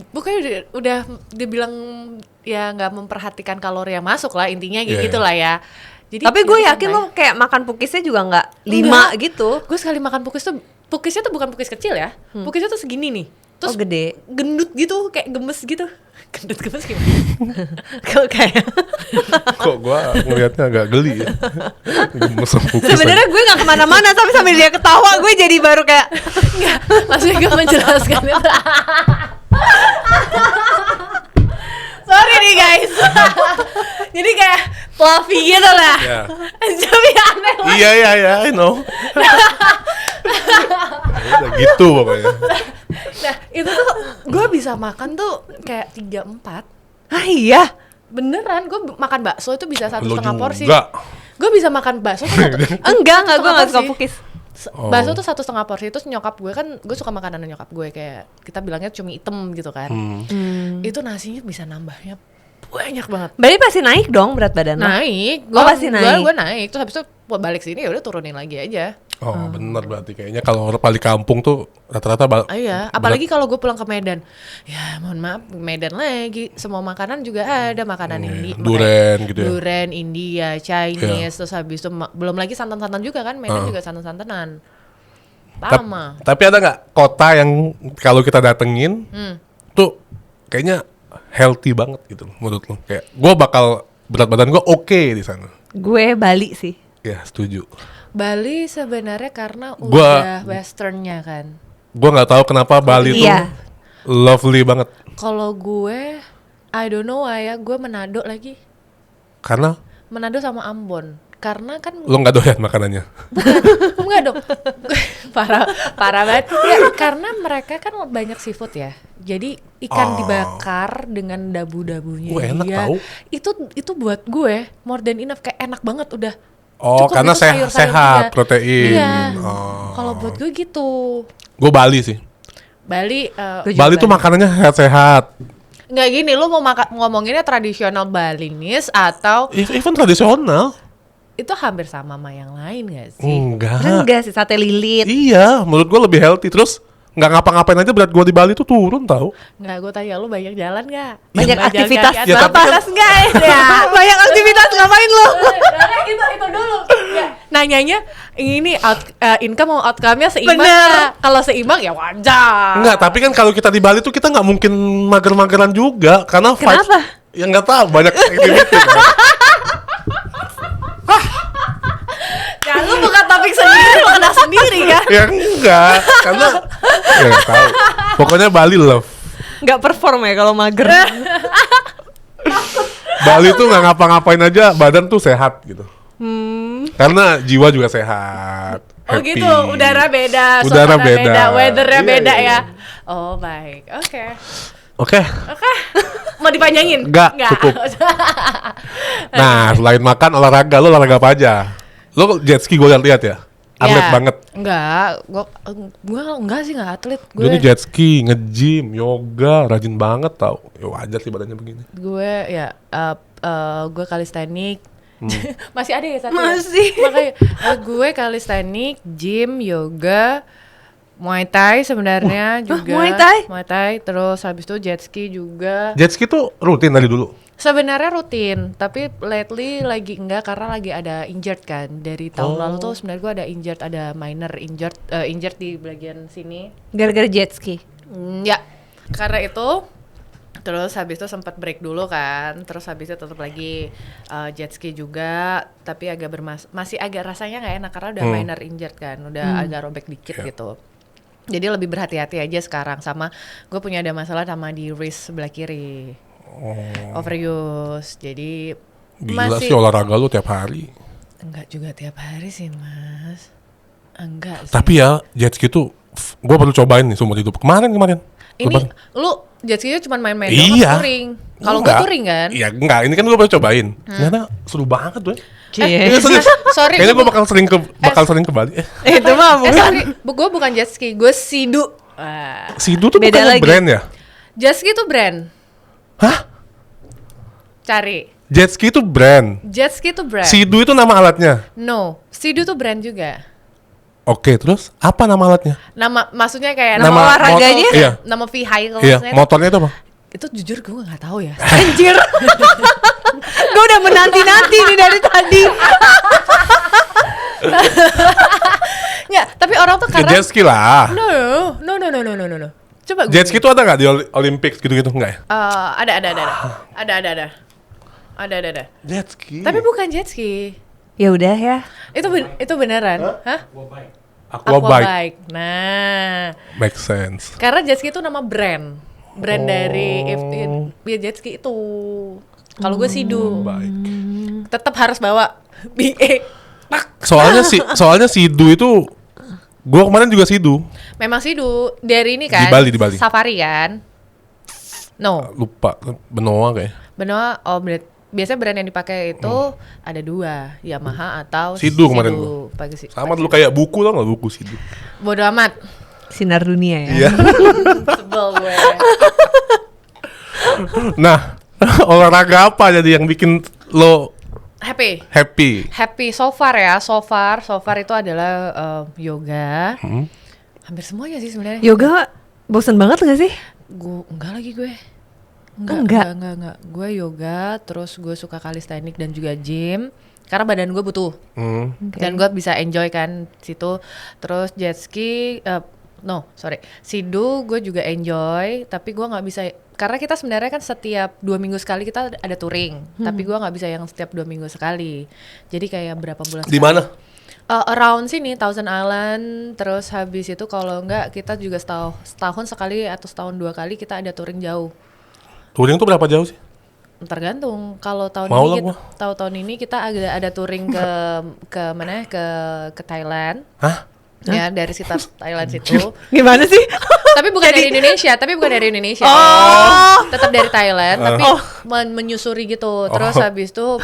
Bukannya udah dia bilang ya nggak memperhatikan kalori yang masuk lah, intinya Iya, gitu lah ya. Jadi Tapi gue yakin lo kayak makan pukisnya juga gak 5 gitu. Gue sekali makan pukisnya tuh bukan pukis kecil ya. Pukisnya tuh segini nih. Terus Oh gede. gendut gitu, kayak gemes gitu. Gendut gemes gimana? Kok kayak Kok gua ngelihatnya agak geli ya. Gemes sama pukis sebenarnya gue gak kemana-mana tapi sambil dia ketawa gue jadi baru kayak Enggak, maksudnya gue menjelaskan itu. Sorry nih guys. Jadi kayak fluffy gitu lah. Ya. Jadi aneh lah. Iya, I know. Ya udah gitu pokoknya. Nah, itu tuh gue bisa makan tuh kayak 3-4. ah iya. Beneran, gue makan bakso itu bisa 1,5 porsi. juga. Gue bisa makan bakso tuh Enggak gue gak suka porsi. pukis. Bakso tuh 1,5 porsi. Terus nyokap gue kan, gue suka makanan nyokap gue kayak kita bilangnya cumi hitam gitu kan. Itu nasinya bisa nambahnya banyak banget. Berarti pasti naik dong berat badan lo? Naik, Oh, pasti naik. Gue naik, terus habis itu balik sini ya udah turunin lagi aja. Oh bener berarti kayaknya kalau orang balik kampung tuh rata-rata Iya, apalagi kalau gue pulang ke Medan. Ya mohon maaf, Medan lagi. Semua makanan juga ada, makanan India. duren gitu ya. Duren, India, Chinese, terus habis itu belum lagi santan-santan juga kan. Medan juga santan-santanan. Lama. Tapi ada nggak kota yang kalau kita datengin tuh kayaknya healthy banget gitu menurut lo? Kayak gue bakal berat badan gue oke di sana. Gue Bali sih. Ya setuju. Bali sebenarnya karena Gua- udah westernnya kan. Gue nggak tahu kenapa Bali tuh Iya. lovely banget. Kalau gue, I don't know why ya, gue Manado lagi. Karena Manado sama Ambon. Karena kan lo nggak doyan makanannya. enggak dong. parah banget. Ya, karena mereka kan banyak seafood ya. Jadi ikan dibakar dengan dabu-dabunya. Enak dia. tau. Itu buat gue more than enough, kayak enak banget udah. Oh, Cukup karena itu sayur-sayur sehat, juga. protein. Iya. Oh. Kalau buat gue gitu. Gue Bali sih. Bali Gue juga Bali tuh makanannya sehat-sehat. nggak gini, lu mau ngomonginnya tradisional Balinese atau Even tradisional. itu hampir sama sama yang lain gak sih? Enggak. Enggak sih, sate lilit. Iya, menurut gue lebih healthy. Terus nggak ngapa-ngapain aja berat gue di Bali tuh turun tau. Nggak, gue tanya lu banyak jalan nggak? Banyak aktivitas. Ya, tapi kan- panas nggak ya? Banyak aktivitas, ngapain lo? itu dulu. Ya, nanyanya ini income mau outcome-nya seimbang Bener. nggak? Kalau seimbang ya wajar. Enggak, tapi kan kalau kita di Bali tuh kita nggak mungkin mager-mageran juga. Karena Kenapa? Ya nggak tahu, banyak activity kan. Ya lu bukan topik sendiri, lu kena sendiri ya. Ya enggak, karena ya nggak tahu. Pokoknya Bali love. Nggak perform ya kalau mager. Bali tuh nggak ngapa-ngapain aja, badan tuh sehat gitu. Karena jiwa juga sehat. Oh happy. gitu, udara beda, Udara suasana beda. weathernya Iya, beda iya, ya. iya. Oh baik, oke. Oke. Mau dipanjangin? Enggak, cukup. Nah, selain makan olahraga, lo olahraga apa aja? Lo jet ski gue lihat ya, atlet Ya, banget. Enggak, gua enggak sih, enggak atlet. Jadi jet ski, nge-gym, yoga, rajin banget tau. Ya wajar sih badannya begini. Gue ya gue kalistenik. Masih ada ya satu? Masih. Ya? Makanya gue kalistenik, gym, yoga, Muay Thai sebenarnya juga. Muay Thai? Terus habis itu jet ski juga. Jet ski tuh rutin dari dulu. Sebenarnya rutin, tapi lately lagi enggak karena lagi ada injured kan. Dari tahun lalu tuh sebenarnya gue ada injured, ada minor injured di bagian sini. Gara-gara jet ski. Ya, karena itu terus habis itu sempat break dulu kan. Terus habis itu tetap lagi jet ski juga, tapi agak masih agak rasanya nggak enak karena udah minor injured kan, udah agak robek dikit gitu. Jadi lebih berhati-hati aja sekarang, sama gue punya ada masalah sama di wrist sebelah kiri. Overuse. Jadi Gila sih olahraga lu tiap hari. enggak juga tiap hari sih, Mas. Enggak sih. Tapi ya jet ski tuh gue baru cobain nih seumur hidup. Kemarin. Ini Lebaran. lu jet ski cuma main-main doang Iya. apa touring? Kalau gue Enggak. touring kan. Iya enggak, ini kan gue baru cobain. Ternyata seru banget tuh. Cie. Serius. Sorry, Kayaknya gue gua- bakal sering ke Bali. Itu mah bukan. Sorry, gue bukan jet ski, gue Sea-Doo. Sidu tuh Beda bukan lagi. brand ya? Jet ski itu brand. Hah? Cari. Jet ski itu brand. Jet ski itu brand. Sidu itu nama alatnya. No, Sea-Doo tuh brand juga. Oke, terus apa nama alatnya? Nama, maksudnya kayak Nama olahraganya? motor- iya. Nama vehicle Iya, maksudnya. motornya itu apa? Itu jujur gue nggak tahu ya. Anjir. Gue udah menanti-nanti nih dari tadi. Nggak, tapi orang tuh Ya, karena jet ski lah. no. Coba Jet ski itu ada nggak di Olympics gitu-gitu nggak ya? Ada. Jet ski. Tapi bukan jet ski. Ya udah ya. Itu beneran. Hah? Aquabike. Nah, Make sense. karena jet ski itu nama brand dari ya jet ski itu. Kalau gue Sea-Doo, Baik. tetap harus bawa BA. Soalnya Sidu itu gua kemarin juga Sidu. Memang Sea-Doo dari ini kan. Di Bali. Safari kan. No, Lupa Benoa kayaknya. Benoa. Biasanya brand yang dipakai itu ada dua, Yamaha atau Sea-Doo kemarin gua. Pakai Sama dulu kayak buku tau nggak buku Sidu? Bodo amat. Sinar dunia ya. Iya. Sebel gue. Nah, Olahraga apa jadi yang bikin lo Happy. happy? So far ya, so far itu adalah yoga. Hampir semuanya sih sebenarnya. Yoga bosen banget gak sih? Enggak lagi gue. Enggak. Gue yoga, terus gue suka calisthenics dan juga gym. Karena badan gue butuh. Dan gue bisa enjoy kan situ. Terus jet ski, Sidu gue juga enjoy, tapi gue nggak bisa karena kita sebenarnya kan setiap 2 minggu sekali kita ada touring, tapi gue nggak bisa yang setiap 2 minggu sekali. Jadi kayak berapa bulan Di mana? Around sini, Thousand Island. Terus habis itu kalau enggak kita juga setahun sekali atau setahun 2 kali kita ada touring jauh. Touring tuh berapa jauh sih? Tergantung. Kalau tahun ini kita ada touring ke mana? Ke Thailand. Hah? Ya dari sekitar Thailand situ. Gimana sih? Tapi bukan dari Indonesia. Tetap dari Thailand, tapi menyusuri gitu. Terus habis itu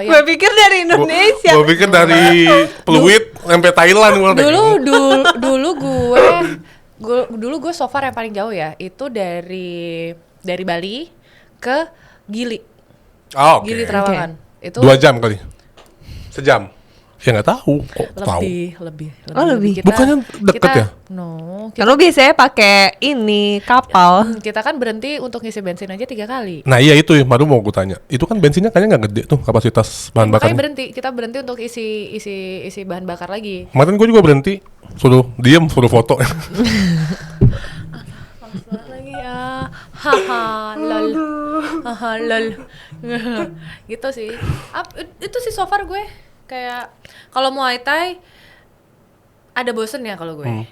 Gue pikir dari Indonesia. Gue pikir dari Pluit sampai Thailand. Dulu gue so far yang paling jauh ya itu dari Bali ke Gili. Oke. Gili Trawangan. Itu 2 jam kali. Sejam. Ya nggak tahu. Lebih. Bukannya deket ya? No. Kalau biasanya pakai ini kapal. Kita kan berhenti untuk ngisi bensin aja 3 kali. Nah iya itu baru mau gue tanya. Itu kan bensinnya kayaknya nggak gede tuh kapasitas bahan Makanya bakarnya. kita berhenti untuk isi bahan bakar lagi. Kemarin gue juga berhenti. Suruh foto. Lagi ya. Haha lol. Gitu sih. Itu sih so far gue. Kayak kalau Muay Thai ada bosennya kalau gue.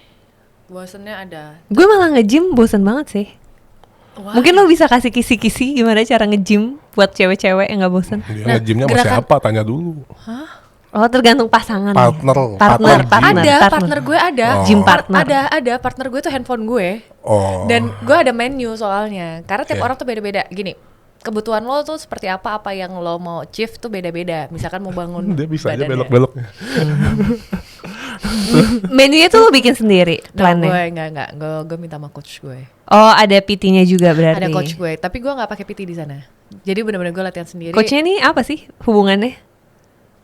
Bosennya ada. Gue malah nge-gym bosen banget sih. Why? Mungkin lo bisa kasih kisi-kisi gimana cara nge-gym buat cewek-cewek yang gak bosen. Dia nge-gymnya sama siapa? Tanya dulu. Oh tergantung pasangan. Partner gue ada. Gym partner. Ada partner gue tuh handphone gue. Oh. Dan gue ada menu soalnya. Karena tiap Oke. orang tuh beda-beda. Gini, kebutuhan lo tuh seperti apa yang lo mau achieve tuh beda-beda. Misalkan mau bangun Dia bisa aja badannya. belok-beloknya. Menunya tuh lo bikin sendiri plannya. Gue enggak. Gue minta sama coach gue. Oh ada PT-nya juga berarti. Ada coach gue, tapi gue nggak pakai PT di sana. Jadi benar-benar gue latihan sendiri. Coachnya nih apa sih hubungannya?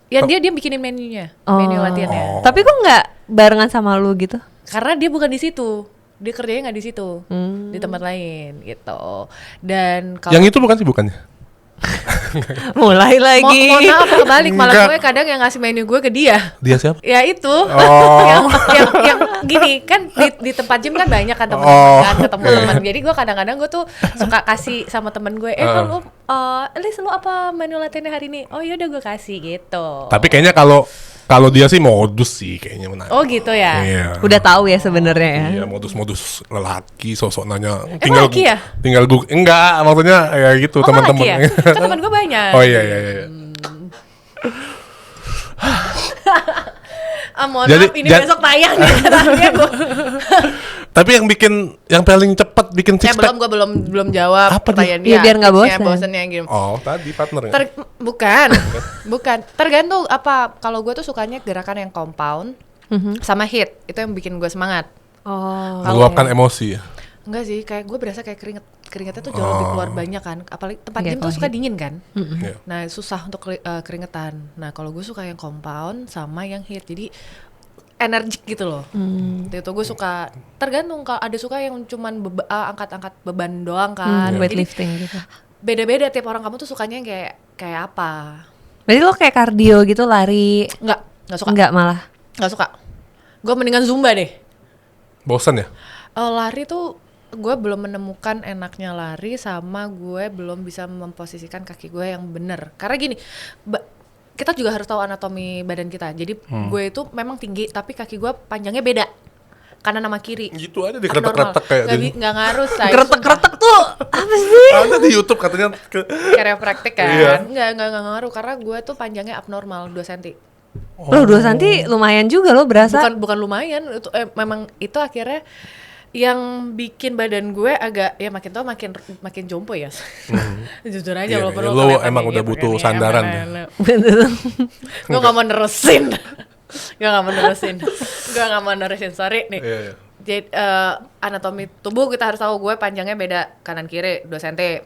Ya dia bikinin menunya, menu latihannya. Tapi kok nggak barengan sama lu gitu? Karena dia bukan di situ. Dia kerjanya nggak di situ, di tempat lain gitu. Dan kalau Yang itu bukannya? Mulai lagi. mohon maaf kebalik, malah Enggak. gue kadang yang ngasih menu gue ke dia. Dia siapa? Ya itu, Oh. yang gini kan di tempat gym kan banyak kan teman-teman kan ketemu teman. Jadi gue kadang-kadang gue tuh suka kasih sama temen gue, Lis lu apa menu latihannya hari ini? Oh yaudah gue kasih gitu. Tapi kayaknya kalau dia sih modus sih kayaknya menarik. Oh gitu ya. Iya. Udah tahu ya sebenarnya ya. Iya, modus-modus lelaki sosok nanya. laki ya? Enggak, maksudnya ya gitu Oh teman-teman. laki ya? Kan teman gue banyak. Oh iya. Mohon Jadi- maaf ini besok tayang nih. Tapi yang paling cepat bikin six pack. Gue belum jawab Apa pertanyaan dia? dia. Biar nggak Tipsnya, bosan. bosannya gitu. Oh, tadi partner ya. Bukan. Tergantung apa. Kalau gue tuh sukanya gerakan yang compound sama hit. Itu yang bikin gue semangat. Oh. Meluapkan emosi ya. Enggak sih, kayak gue berasa kayak keringetnya tuh jauh lebih keluar banyak kan. Apalagi tempat Iya, gym tuh kalau suka hit. dingin kan. Iya. Nah susah untuk keringetan. Nah kalau gue suka yang compound sama yang hit. Jadi energik gitu loh. Itu gue suka. Tergantung, kalau ada suka yang cuman angkat-angkat beban doang kan. Jadi Weightlifting gitu. beda-beda tiap orang, kamu tuh sukanya yang kayak apa. Berarti lo kayak cardio gitu lari? Nggak suka. Enggak malah. Nggak suka. Gue mendingan zumba deh. Bosan ya? Lari tuh gue belum menemukan enaknya lari, sama gue belum bisa memposisikan kaki gue yang bener. Karena gini, kita juga harus tahu anatomi badan kita. Jadi gue itu memang tinggi, tapi kaki gue panjangnya beda, kanan sama kiri. Gitu aja dikretek-kretek kayak gini. Nggak ngaruh, say. Kretek-kretek tuh apa sih? Ada di YouTube katanya Chiropractic kan. Iya. Nggak ngaruh, karena gue tuh panjangnya abnormal 2 cm. Lo 2 cm lumayan juga lo berasa. Bukan lumayan, itu memang itu akhirnya yang bikin badan gue agak ya makin tua makin jompo ya. Jujur aja, Iya, walaupun iya. lo Lo kelihatan emang kayak udah gitu butuh kan, ya, sandaran emang ya. enak. Bener. Gue gak mau nerusin. Gue gak mau nerusin, sorry nih. Iya. Jadi anatomi tubuh kita harus tahu. Gue panjangnya beda kanan kiri 2 cm.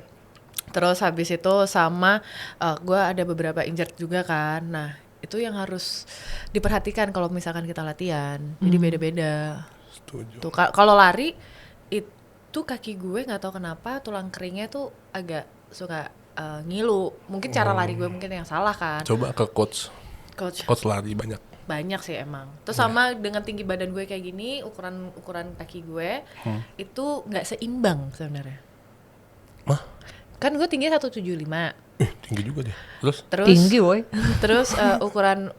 Terus habis itu sama gue ada beberapa injured juga kan. Nah itu yang harus diperhatikan kalau misalkan kita latihan. Jadi beda-beda. Setuju. Tuh kalau lari itu kaki gue nggak tahu kenapa tulang keringnya tuh agak suka ngilu. Mungkin cara lari gue mungkin yang salah kan. Coba ke coach lari Banyak sih emang. Terus sama dengan tinggi badan gue kayak gini, ukuran kaki gue itu nggak seimbang sebenarnya. Mah? Kan gue tinggi 175. Tinggi juga dia. Terus Tinggi woy. Terus ukuran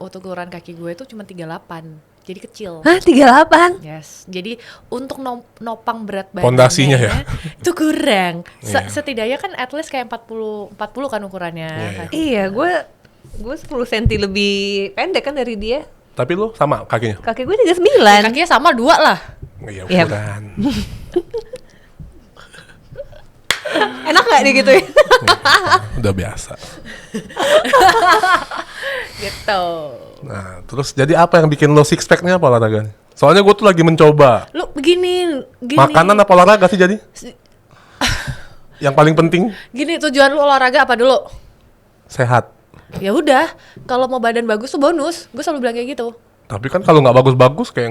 kaki gue itu cuma 38. Jadi kecil. Hah 38? Yes. Jadi untuk nopang berat badannya pondasinya ya? itu kurang. Iya. Setidaknya kan at least kayak 40 kan ukurannya. Iya. kaki. Iya, gue 10 cm lebih pendek kan dari dia. Tapi lu sama kakinya? Kaki gue 39. Kakinya sama 2 lah. Iya Iya. ukuran. Enak gak digituin? Udah biasa. Gitu. Nah, terus jadi apa yang bikin lo six pack-nya apa olahraganya? Soalnya gue tuh lagi mencoba. Lu begini. Makanan apa olahraga sih jadi? Yang paling penting Gini, tujuan lu olahraga apa dulu? sehat. Ya udah, kalau mau badan bagus tuh bonus. Gue selalu bilang kayak gitu. Tapi kan kalau nggak bagus-bagus kayak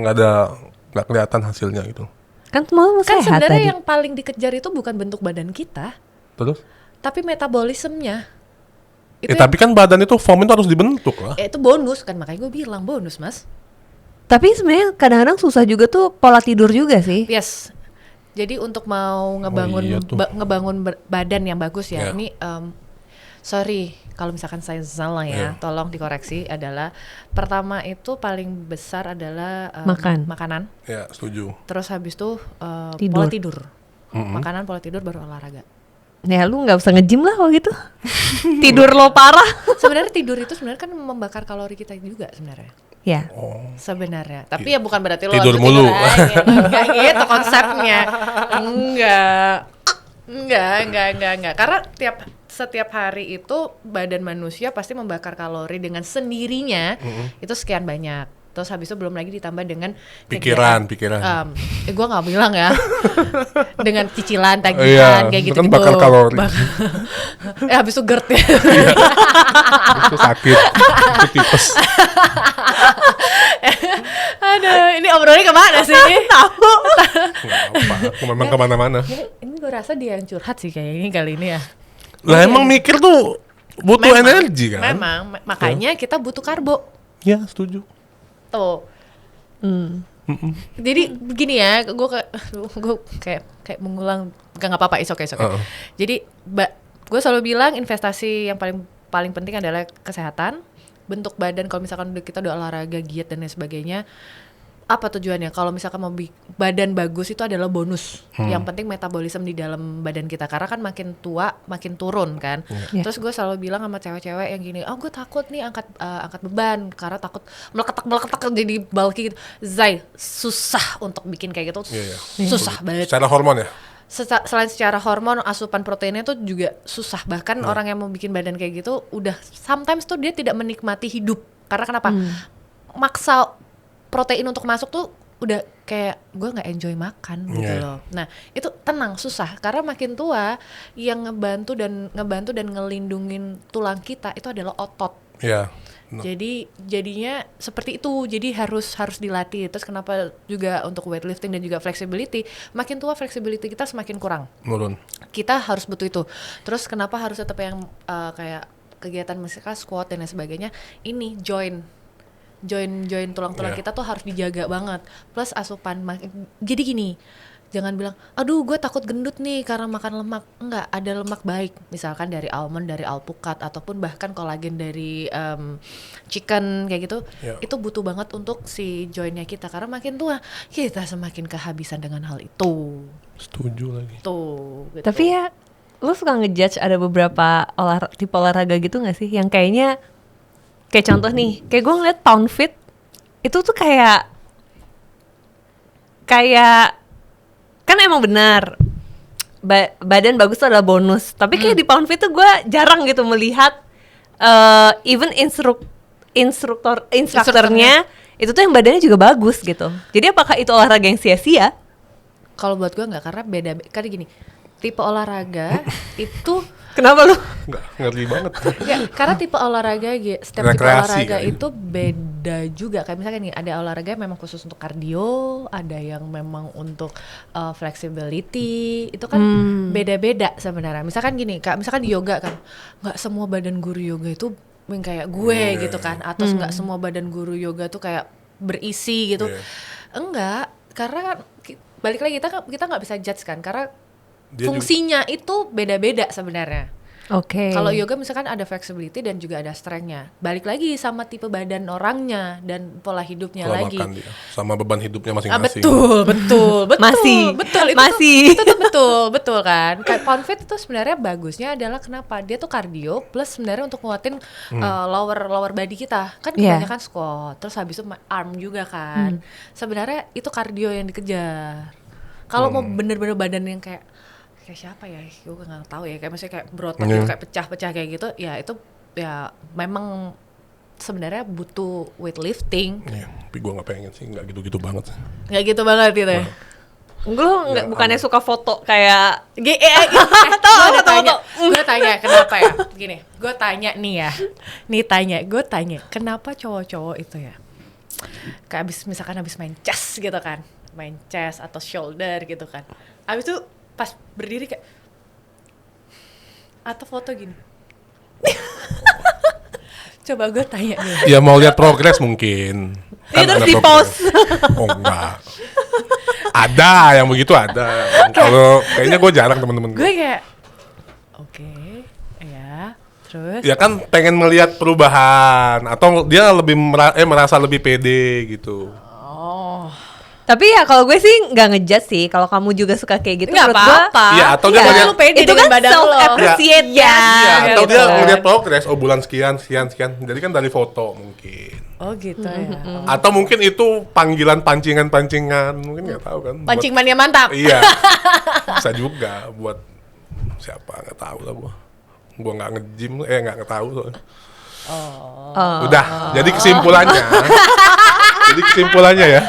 nggak kelihatan hasilnya gitu. Kan mau Kan sehat sebenarnya tadi. yang paling dikejar itu bukan bentuk badan kita, Terus? tapi metabolismenya. Tapi kan badan itu form itu harus dibentuk lah. Itu bonus kan, makanya gue bilang bonus, Mas. Tapi sebenarnya kadang-kadang susah juga tuh pola tidur juga sih. Yes. Jadi untuk mau ngebangun iya tuh. badan yang bagus ya. Yeah. Ini sorry kalau misalkan saya salah ya, Yeah. tolong dikoreksi. Adalah pertama itu paling besar adalah makanan. Ya, setuju. Terus habis itu Tidur. pola tidur. Makanan, pola tidur, baru olahraga. Ya lu nggak usah nge-gym lah kalau gitu. Tidur lo parah. Sebenarnya tidur itu sebenarnya kan membakar kalori kita juga sebenarnya. Ya. Sebenarnya. Tapi ya bukan berarti lo Tidur harus mulu. aja. Enggak gitu konsepnya. Enggak. Karena setiap hari itu badan manusia pasti membakar kalori dengan sendirinya itu sekian banyak. Terus habis itu belum lagi ditambah dengan Pikiran. Gue nggak bilang ya. Dengan cicilan, Iya, tagihan kayak itu gitu. kan bakar kalori. Habis itu GERD ya. Itu sakit. Itu tipes. Aduh, ini obrolannya kemana sih? Tahu. Nggak apa, aku memang kemana-mana. Ini gue rasa dia yang curhat sih kayaknya kali ini ya. Lah emang mikir tuh butuh energi kan? Memang, makanya kita butuh karbo. Ya, setuju. Tuh. Jadi begini ya, gue kayak mengulang, nggak apa-apa, it's okay. Jadi gue selalu bilang investasi yang paling penting adalah kesehatan, bentuk badan. Kalau misalkan kita udah olahraga, giat dan lain sebagainya, apa tujuannya? Kalau misalkan mau badan bagus itu adalah bonus. Yang penting metabolisme di dalam badan kita, karena kan makin tua makin turun kan. Yeah. Terus gue selalu bilang sama cewek-cewek yang gini, gue takut nih angkat beban karena takut meleketak jadi bulky gitu. Zai, susah untuk bikin kayak gitu. Iya. Susah banget. Secara hormon ya? Selain secara hormon, asupan proteinnya tuh juga susah. Bahkan orang yang mau bikin badan kayak gitu udah sometimes tuh dia tidak menikmati hidup. Karena kenapa? Maksa protein untuk masuk tuh udah kayak gue nggak enjoy makan gitu loh. Nah itu tenang, susah, karena makin tua yang ngebantu dan ngelindungin tulang kita itu adalah otot. Iya. Jadi jadinya seperti itu, jadi harus dilatih. Terus kenapa juga untuk weightlifting dan juga flexibility, makin tua flexibility kita semakin kurang. Menurun. Kita harus butuh itu. Terus kenapa harus tetap yang kayak kegiatan misalkan squat dan lain sebagainya, ini join tulang-tulang kita tuh harus dijaga banget. Plus asupan, jadi gini, jangan bilang, aduh gue takut gendut nih karena makan lemak. Enggak, ada lemak baik, misalkan dari almond, dari alpukat, ataupun bahkan kolagen dari chicken kayak gitu. Itu butuh banget untuk si jointnya kita, karena makin tua kita semakin kehabisan dengan hal itu. Setuju lagi. Tuh gitu. Tapi ya lu suka ngejudge ada beberapa tipe olahraga gitu gak sih? Yang kayaknya kayak contoh nih, kayak gue ngeliat Pound Fit itu tuh kayak kan emang benar badan bagus tuh adalah bonus. Tapi kayak di Pound Fit tuh gue jarang gitu melihat even instrukturnya itu tuh yang badannya juga bagus gitu. Jadi apakah itu olahraga yang sia-sia? Kalau buat gue nggak, karena beda. Karena gini, tipe olahraga itu Kenapa lu? Nggak ngerti banget. ya, karena tipe olahraga setiap tipe Rekreasi olahraga kali. itu beda juga. Kayak misalkan nih, ada olahraga yang memang khusus untuk kardio, ada yang memang untuk flexibility. Itu kan beda-beda sebenarnya. Misalkan gini, Kak, misalkan di yoga kan, nggak semua badan guru yoga itu yang kayak gue gitu kan, atau nggak semua badan guru yoga tuh kayak berisi gitu. Enggak, karena balik lagi kita nggak bisa judge kan, karena Dia fungsinya itu beda-beda sebenarnya. Oke. Kalau yoga misalkan ada flexibility dan juga ada strength-nya. Balik lagi sama tipe badan orangnya dan pola hidupnya pola lagi. makan dia sama beban hidupnya Ah, masing-masing. betul. Masih. Itu tuh betul kan. Kayak pound fit itu sebenarnya bagusnya adalah kenapa? Dia tuh cardio plus sebenarnya untuk nguatin lower body kita. Kan Iya. kebanyakan squat, terus habis itu arm juga kan. Sebenarnya itu cardio yang dikejar. Kalau mau bener-bener badan yang kayak siapa ya? Gue nggak tahu ya. Kayak misalnya kayak berotot gitu, kayak pecah-pecah kayak gitu. Ya itu ya memang sebenarnya butuh weightlifting. Iya, tapi gue nggak pengen sih, nggak gitu-gitu banget. Nggak gitu banget gitu ya. Lu nggak bukannya suka foto kayak Gue tanya kenapa ya? Gini, gue tanya nih ya. Gue tanya kenapa cowok-cowok itu ya? Kayak misalkan habis main chest gitu kan, main chest atau shoulder gitu kan. Abis itu pas berdiri kayak atau foto gini. Coba gue tanya nih. Ya mau lihat progres mungkin. Iya, terus ada di progres. post. Oh enggak. Ada yang begitu ada. Kalau kayaknya gue jarang temen-temen gue. Gue kayak oke, ya. Terus Ya kan pengen melihat perubahan atau dia lebih merasa lebih pede gitu. Tapi ya kalau gue sih nggak ngejudge sih. Kalau kamu juga suka kayak gitu, nggak menurut gue apa-apa. Iya, atau dia Iya, ngeliat- lu pede itu dengan kan badan lo. self-appreciate Iya, ya. Iya, atau gitu. dia ngeliat progres, oh bulan sekian. Jadi kan dari foto mungkin. Oh gitu ya. Atau mungkin itu panggilan pancingan-pancingan, mungkin nggak tahu kan. Pancing mania mantap. Iya, bisa juga buat siapa nggak tahu lah gua. Gua nggak nge-gym, nggak tahu soalnya. Udah, jadi kesimpulannya. Ya.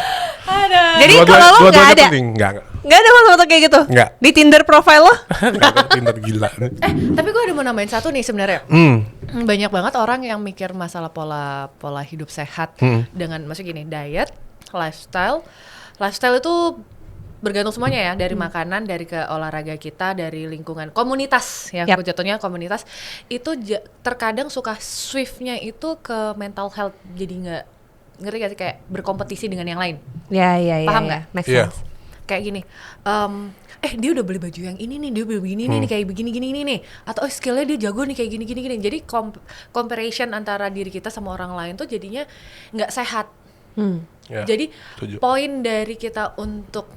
Jadi kalau lo nggak Dua-duanya ada, penting, nggak. nggak ada foto-foto kayak gitu. Nggak. Di Tinder profile lo? Nggak ada Tinder gila. Tapi gue ada mau nambahin satu nih sebenarnya. Banyak banget orang yang mikir masalah pola hidup sehat dengan maksudnya gini, diet, lifestyle. Lifestyle itu bergantung semuanya ya, dari makanan, dari ke olahraga kita, dari lingkungan, komunitas ya. Yap. Jatuhnya komunitas itu terkadang suka swiftnya itu ke mental health, jadi ngerti gak sih, kayak berkompetisi dengan yang lain. Ya. Paham nggak? Make Iya. sense. Kayak gini, dia udah beli baju yang ini nih, dia beli begini nih, kayak begini nih, atau skillnya dia jago nih kayak gini. Jadi comparison antara diri kita sama orang lain tuh jadinya nggak sehat. Ya, Jadi setuju. poin dari kita untuk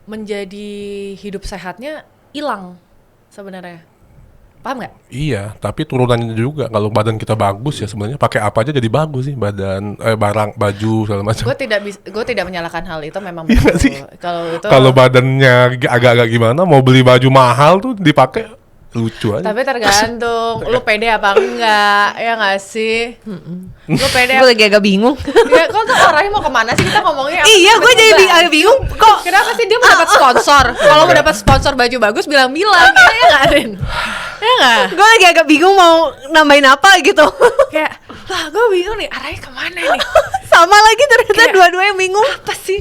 menjadi hidup sehatnya hilang sebenarnya. Paham nggak? Iya, tapi turunannya juga. Kalau badan kita bagus ya sebenarnya pakai apa aja jadi bagus sih, badan, barang, baju segala macam. Gue tidak menyalahkan hal itu, memang Iya nggak betul. sih? Kalau itu Kalau badannya agak-agak gimana, mau beli baju mahal tuh dipakai lucu aja. tapi tergantung lu pede apa enggak, ya nggak sih? Lu pede Gue lagi agak bingung. ya, kok tuh orangnya mau kemana sih, kita ngomongnya apa Iya, sih, gue jadi tiba-tiba? agak bingung. Kok Kenapa sih dia mau dapat sponsor? Kalau mau dapat sponsor baju bagus bilang-bilang, ya nggak Rin? Ya nggak? gue lagi agak bingung mau nambahin apa gitu. Kayak, lah gue bingung nih arahnya kemana nih? Sama lagi ternyata Kayak- dua-duanya bingung. Apa sih?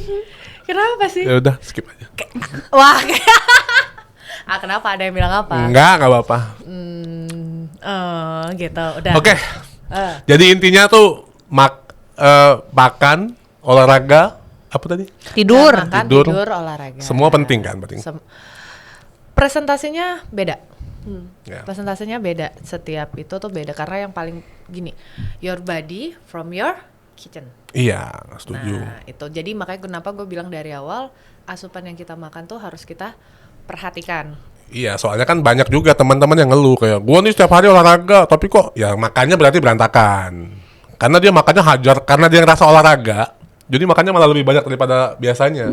Kenapa sih? Ya udah, skip aja. Wah, Kenapa, ada yang bilang apa? Nggak apa-apa. Gitu, udah. Oke. Jadi intinya tuh makan, olahraga, apa tadi? tidur. Makan, Tidur. tidur, olahraga. Semua penting kan, penting. Presentasinya beda. Ya. Presentasinya beda, setiap itu tuh beda karena yang paling gini, your body from your kitchen. Iya, setuju. Nah itu, jadi makanya kenapa gue bilang dari awal asupan yang kita makan tuh harus kita perhatikan. Iya, soalnya kan banyak juga teman-teman yang ngeluh kayak gua nih setiap hari olahraga, tapi kok ya makannya berarti berantakan. Karena dia makannya hajar, karena dia ngerasa olahraga, jadi makannya malah lebih banyak daripada biasanya.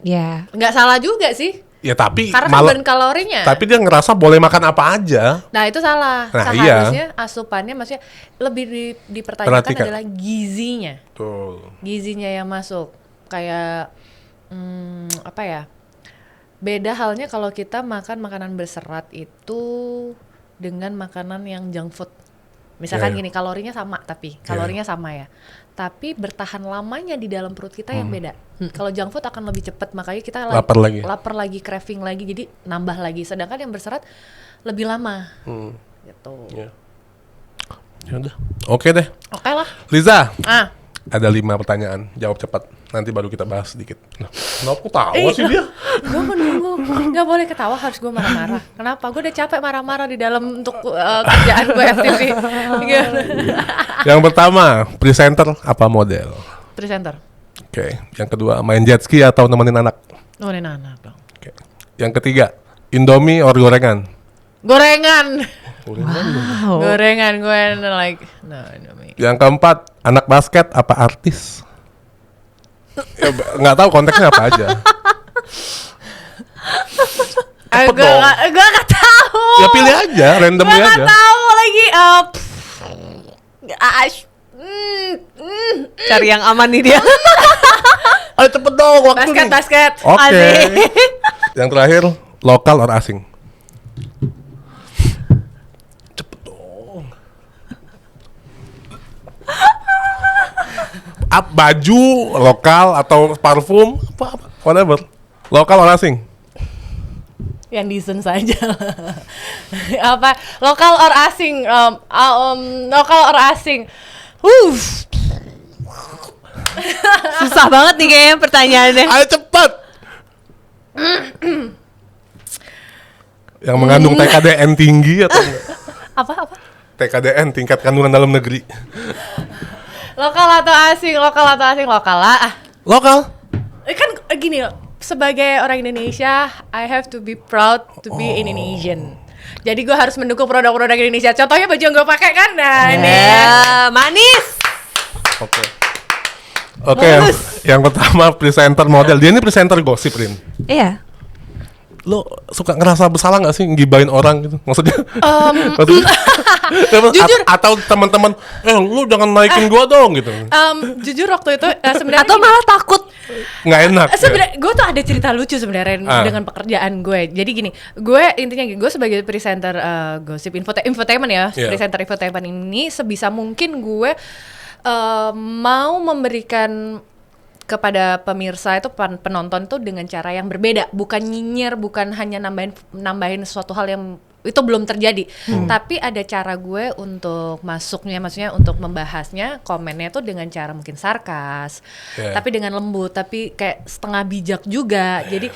Ya. Nggak salah juga sih, Ya tapi karena malah, sumber kalorinya. tapi dia ngerasa boleh makan apa aja. Nah itu salah. Nah, Seharusnya asupannya maksudnya lebih dipertanyakan Perhatikan. adalah gizinya. Tuh. Gizinya yang masuk kayak apa ya, Beda halnya kalau kita makan makanan berserat itu dengan makanan yang junk food. Misalkan Iya. gini, kalorinya sama ya. Tapi bertahan lamanya di dalam perut kita yang beda. Kalau junk food akan lebih cepat, makanya kita lapar lagi, craving lagi, jadi nambah lagi. Sedangkan yang berserat lebih lama. Gitu. Ya. Ya udah. Oke deh. Oke lah. Liza, Ah. ada 5 pertanyaan, jawab cepat. Nanti baru kita bahas sedikit. Nah, kenapa aku tahu sih dia? Gue menunggu, nggak boleh ketawa, harus gue marah-marah. Kenapa? Gue udah capek marah-marah di dalam untuk kerjaan gue FTV. Gimana? Yang pertama, presenter apa model? Presenter. Oke. Yang kedua, main jet ski atau nemenin anak? Nurin anak dong. Oke. Yang ketiga, Indomie or gorengan? Gorengan. Wow. Gorengan gue like. No. Yang keempat, anak basket apa artis? Ya, nggak tahu konteksnya apa aja. Cepet dong. Gue nggak tahu. Ya pilih aja, randomly Gue nggak aja. tahu lagi. Cari yang aman nih dia. Ayo cepet dong, waktu nih. Basket. Oke. Asik. Yang terakhir, lokal or asing? Cepet dong. Baju lokal atau parfum apa whatever. Lokal or asing? Yang decent saja. Apa? Lokal or asing? Lokal or asing? Susah banget nih kayaknya pertanyaannya. Ayo cepat. Yang mengandung TKDN tinggi atau enggak? Apa? TKDN, tingkat kandungan dalam negeri. Lokal atau asing? Lokal lah. Lokal. Kan gini loh, sebagai orang Indonesia, I have to be proud to be Indonesian. Jadi gue harus mendukung produk-produk Indonesia. Contohnya baju yang gue pakai kan, nah ini. Manis. Oke, yang pertama presenter model. Dia ini presenter gosip, Rin. Iya. Lo suka ngerasa bersalah nggak sih ngibain orang gitu? Maksudnya? Jujur. Atau teman-teman, lu jangan naikin gua dong gitu. Jujur waktu itu sebenarnya Atau malah takut. Nggak enak. sebenarnya gue tuh ada cerita lucu sebenarnya dengan pekerjaan gue. Jadi gini, gue intinya gue sebagai presenter gosip infotainment ya, Yeah. presenter infotainment ini sebisa mungkin gue mau memberikan kepada pemirsa itu penonton tuh dengan cara yang berbeda, bukan nyinyir, bukan hanya nambahin sesuatu hal yang itu belum terjadi, tapi ada cara gue untuk masuknya, maksudnya untuk membahasnya, komennya tuh dengan cara mungkin sarkas, tapi dengan lembut, tapi kayak setengah bijak juga. Jadi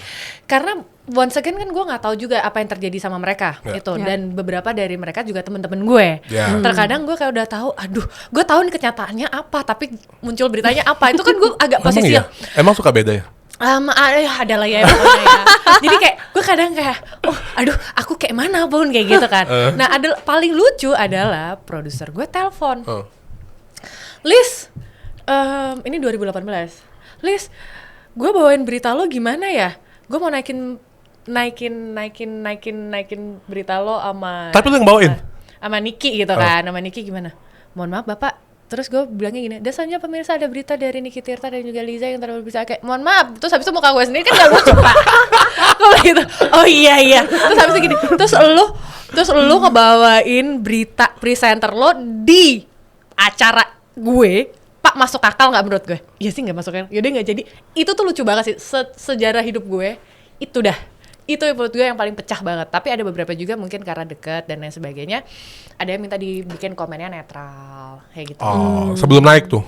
karena once again kan gue nggak tahu juga apa yang terjadi sama mereka gitu, dan beberapa dari mereka juga teman-teman gue. Terkadang gue kayak udah tahu, aduh, gue tahu nih kenyataannya apa, tapi muncul beritanya apa, itu kan gue agak posisi. Emang suka beda ya? Ada lah ya pokoknya ya. Jadi kayak gue kadang kayak, aduh, aku kayak mana pun kayak gitu kan. Nah, paling lucu adalah produser gue telepon, Liz, ini 2018, Liz, gue bawain berita lo gimana ya? Gue mau naikin berita lo sama. Tapi lo yang bawain? Sama Niki gitu kan, sama Niki gimana? Mohon maaf Bapak. Terus gue bilangnya gini, dasarnya pemirsa ada berita dari Niki Tirta dan juga Liza yang terlalu bisa kayak, mohon maaf. Terus habis itu muka gue sendiri kan gak lucu Pak. Gue gitu, oh iya. Terus habis itu gini, terus lu ngebawain berita presenter lo di acara gue, Pak, masuk akal gak menurut gue? Iya sih gak masuk akal, yaudah gak jadi. Itu tuh lucu banget sih, sejarah hidup gue, itu dah. Itu yang menurut gue yang paling pecah banget. Tapi ada beberapa juga mungkin karena deket dan lain sebagainya, ada yang minta dibikin komennya netral kayak gitu. Sebelum naik tuh?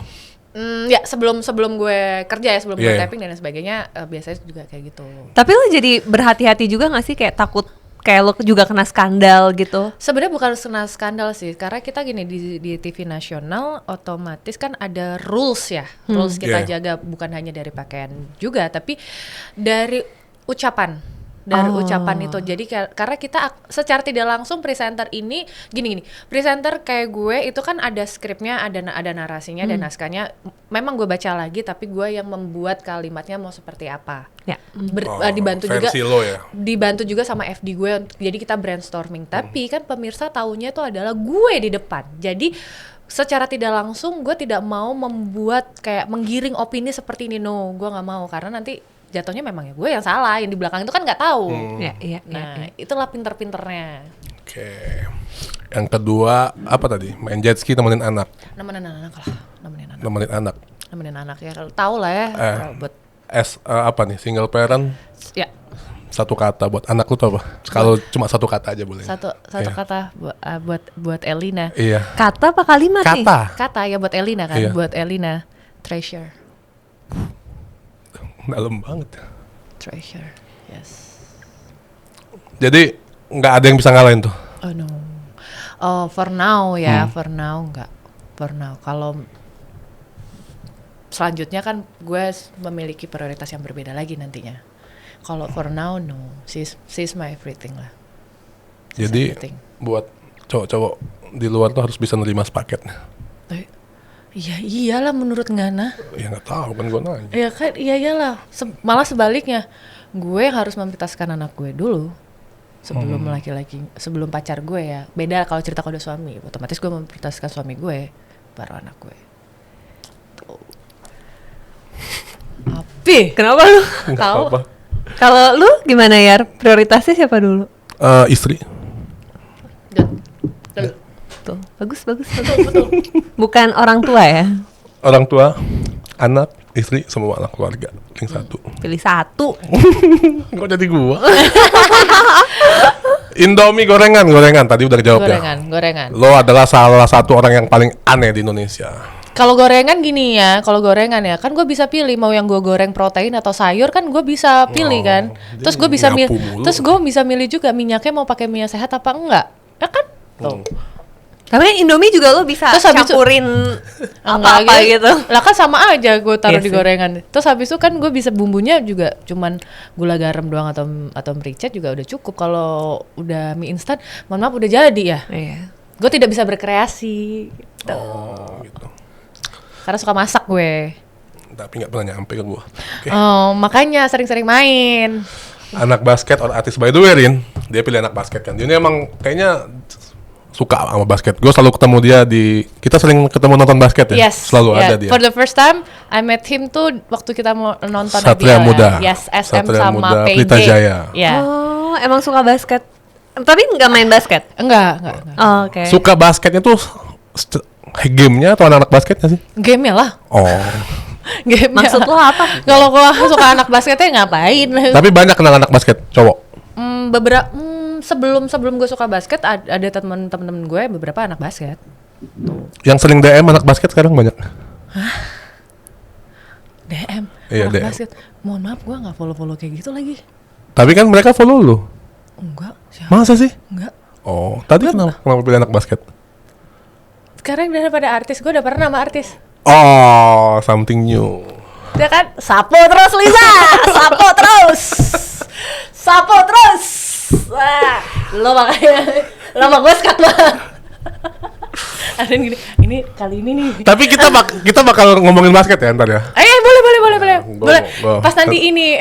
Ya sebelum gue kerja ya, sebelum gue tapping dan lain sebagainya, biasanya juga kayak gitu. Tapi lo jadi berhati-hati juga gak sih, kayak takut kayak lo juga kena skandal gitu? Sebenarnya bukan kena skandal sih, karena kita gini di TV nasional otomatis kan ada rules ya, rules kita jaga, bukan hanya dari pakaian juga, tapi dari ucapan. Ucapan itu. Jadi karena kita secara tidak langsung presenter ini gini, presenter kayak gue itu kan ada skripnya, ada narasinya, dan naskahnya. Memang gue baca lagi, tapi gue yang membuat kalimatnya mau seperti apa. Ya. Dibantu juga. Lo ya? Dibantu juga sama FD gue. Jadi kita brainstorming. Tapi kan pemirsa taunya itu adalah gue di depan. Jadi secara tidak langsung gue tidak mau membuat kayak menggiring opini seperti ini. No, gue nggak mau, karena nanti jatuhnya memang ya gue yang salah, yang di belakang itu kan nggak tahu. Iya. Nah, itulah pinter-pinternya. Oke. Yang kedua apa tadi? Main jet ski nemenin anak. Nemenin anak lah, Nemenin anak. ya kalau tahu lah ya. Buat Apa nih? Single parent. ya Satu kata buat anak lu tuh apa? Kalau cuma satu kata aja boleh. satu Iya. kata buat Elina. Iya. Kata apa kalimat nih? Kata ya buat Elina kan, Iya. buat Elina. Treasure. Dalam banget. Treasure. Yes. Jadi nggak ada yang bisa ngalahin tuh. Oh no. Oh, for now ya, for now enggak. For now. Kalau selanjutnya kan gue memiliki prioritas yang berbeda lagi nantinya. Kalau for now no, she's my everything lah. She's Jadi everything. buat cowok-cowok di luar tuh harus bisa nerima sepaketnya. Iya iyalah menurut Ngana. Ya nggak tahu kan gue nanya. Ya kan iyalah. Malah sebaliknya, gue harus memprioritaskan anak gue dulu sebelum laki-laki, sebelum pacar gue ya. Beda kalau cerita kode suami, otomatis gue memprioritaskan suami gue baru anak gue. Api, Kenapa lu? Nggak tahu? apa-apa. Kalau lu gimana Yar? Prioritasnya siapa dulu? Istri. Tuh, bagus. Bukan orang tua ya? Orang tua, anak, istri, semua anak keluarga. Yang satu. Pilih satu. Kok jadi gua? Indomie gorengan. Tadi udah jawab ya. Gorengan. Lo adalah salah satu orang yang paling aneh di Indonesia. Kalau gorengan gini ya, kan gue bisa pilih mau yang gue goreng protein atau sayur kan gue bisa pilih kan. Terus gue bisa nyapu mulu. milih juga minyaknya mau pakai minyak sehat apa enggak, ya kan? Tuh. Tapi Indomie juga lo bisa Terus habis itu- campurin Enggak apa-apa gitu. Lah kan sama aja gue taruh Iya di sih. gorengan. Terus habis itu kan gue bisa bumbunya juga cuman gula garam doang atau merica juga udah cukup. Kalau udah mie instan, mohon maaf udah jadi ya. Iya. Gue tidak bisa berkreasi. Gitu. Gitu. Karena suka masak gue. Tapi nggak pernah nyampe ke gua. Oke. Oh, makanya sering-sering main. Anak basket or artis, by the way, Rin, dia pilih anak basket kan. Dia ini emang kayaknya suka sama basket. Gue selalu ketemu dia kita sering ketemu nonton basket ya. Yes, Selalu yeah. ada dia. For the first time, I met him tuh waktu kita mau nonton Satria IBL Muda. ya. Yes, SM Satria sama Muda, PJ. Pelita Jaya. Ya. Oh, emang suka basket. Tapi nggak main basket. Enggak. Oh, oke. Suka basketnya tuh gamenya atau anak basketnya sih? Game-nya lah. Oh. Game-nya. Maksud lo apa? Kalau gua suka anak basketnya ngapain? Tapi banyak kenal anak basket cowok. Sebelum gue suka basket ada temen-temen gue beberapa anak basket. Yang sering DM anak basket sekarang banyak. DM. Iya, anak DM. basket. Mohon maaf gue nggak follow kayak gitu lagi. Tapi kan mereka follow lu. Enggak. Siapa? Masa sih? Enggak. Oh, tadi kenapa pilih anak basket? Sekarang daripada artis gue udah pernah sama artis. Oh, something new. Dia kan sapo terus Liza, sapo terus. Wah, lo makanya lama gue sekat banget. Ada yang gini, ini kali ini nih. Tapi kita bakal ngomongin basket ya ntar ya. Boleh. Go. Pas nanti ini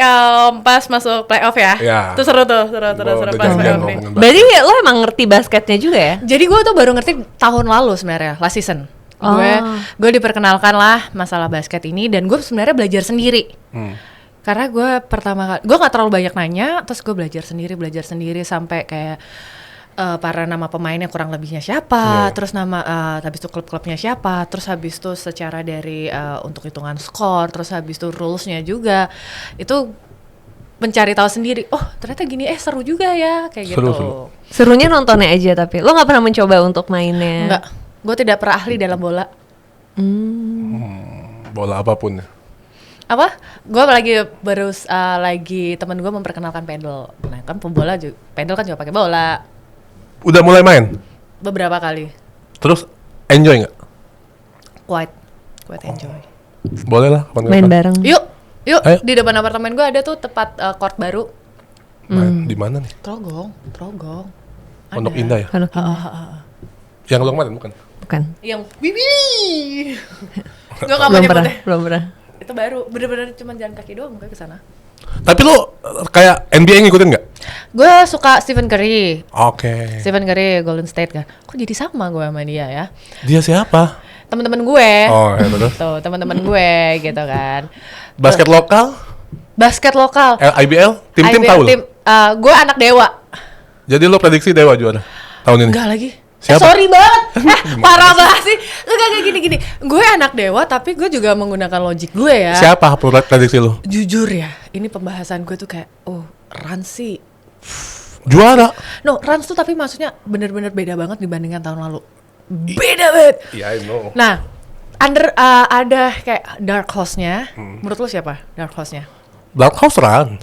pas masuk playoff ya. Ya. Itu seru pas Udah playoff janjian nih. ngomongin basket. Berarti lo emang ngerti basketnya juga ya? Jadi gue tuh baru ngerti tahun lalu sebenarnya, last season. Gue diperkenalkan lah masalah basket ini dan gue sebenarnya belajar sendiri. Karena gue pertama kali, gue nggak terlalu banyak nanya, terus gue belajar sendiri sampai kayak para nama pemainnya kurang lebihnya siapa, terus nama habis itu klub-klubnya siapa, terus habis itu secara dari untuk hitungan skor, terus habis itu rulesnya juga itu mencari tahu sendiri. Oh ternyata gini, seru juga ya kayak Seru. gitu. Serunya nontonnya aja tapi lo nggak pernah mencoba untuk mainnya? Enggak, gue tidak pernah ahli dalam bola. Bola apapun ya. Apa? Gue lagi temen gue memperkenalkan pedal. Nah kan pembola juga, pedal kan juga pakai bola. Udah mulai main? Beberapa kali. Terus enjoy nggak? Quite enjoy. Boleh lah. kapan-kapan. Main bareng. Yuk, Ayo. di depan apartemen gue ada tuh tempat court baru. Main di mana nih? Trogong. Pondok Indah ya? Pondok Indah. Yang lo kemarin bukan? Bukan. Yang Bibi. Gue gak mau nyebutnya. Belum pernah. Itu baru, bener-bener cuma jalan kaki doang gue kesana. Tapi lo kayak NBA ngikutin nggak? Gue suka Stephen Curry. Oke. Stephen Curry Golden State kan. Kok jadi sama gue sama dia ya? Dia siapa? Teman-teman gue. Oh ya terus. Tuh, teman-teman gue gitu kan. Basket lokal? Basket lokal. IBL? Tim-tim tahu lo? Gue anak Dewa. Jadi lo prediksi Dewa juara tahun ini? Enggak lagi. Siapa? Sorry banget. Parah banget sih. Enggak gini. Gue anak Dewa tapi gue juga menggunakan logik gue ya. Siapa prediksi lo? Jujur ya, ini pembahasan gue tuh kayak, Rans sih. Juara. No, Rans tuh tapi maksudnya bener-bener beda banget dibandingkan tahun lalu. Beda banget. Iya, I know. Nah, ada kayak dark horse-nya. Menurut lo siapa dark horse-nya? Dark Horse Run.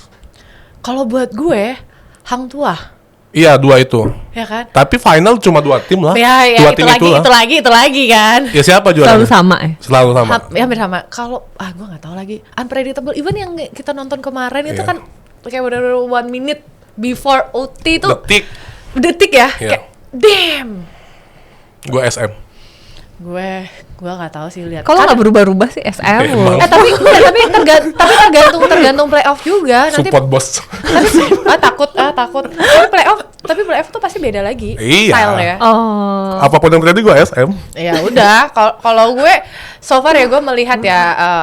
Kalau buat gue, Hang Tuah. Iya, 2 itu. Ya kan? Tapi final cuma 2 tim lah. Ya, 2 tim itulah. itu lagi kan. Ya siapa juara? Selalu sama ya. Selalu sama. Hampir sama. Kalau gue nggak tahu lagi. Unpredictable. Even yang kita nonton kemarin itu Iya. kan kayak bener-bener 1 minute before OT itu. Detik. Ya. Iya. Kayak damn. Gue SM. Gue nggak tahu sih lihat. Kalau nggak berubah-ubah sih SM Emang. lo. tapi tergantung playoff juga. Nanti Support bos. takut. Tapi playoff tuh pasti beda lagi. Iya. Style-nya. Oh. Apapun yang terjadi gue SM. Ya udah, kalau gue so far ya gue melihat ya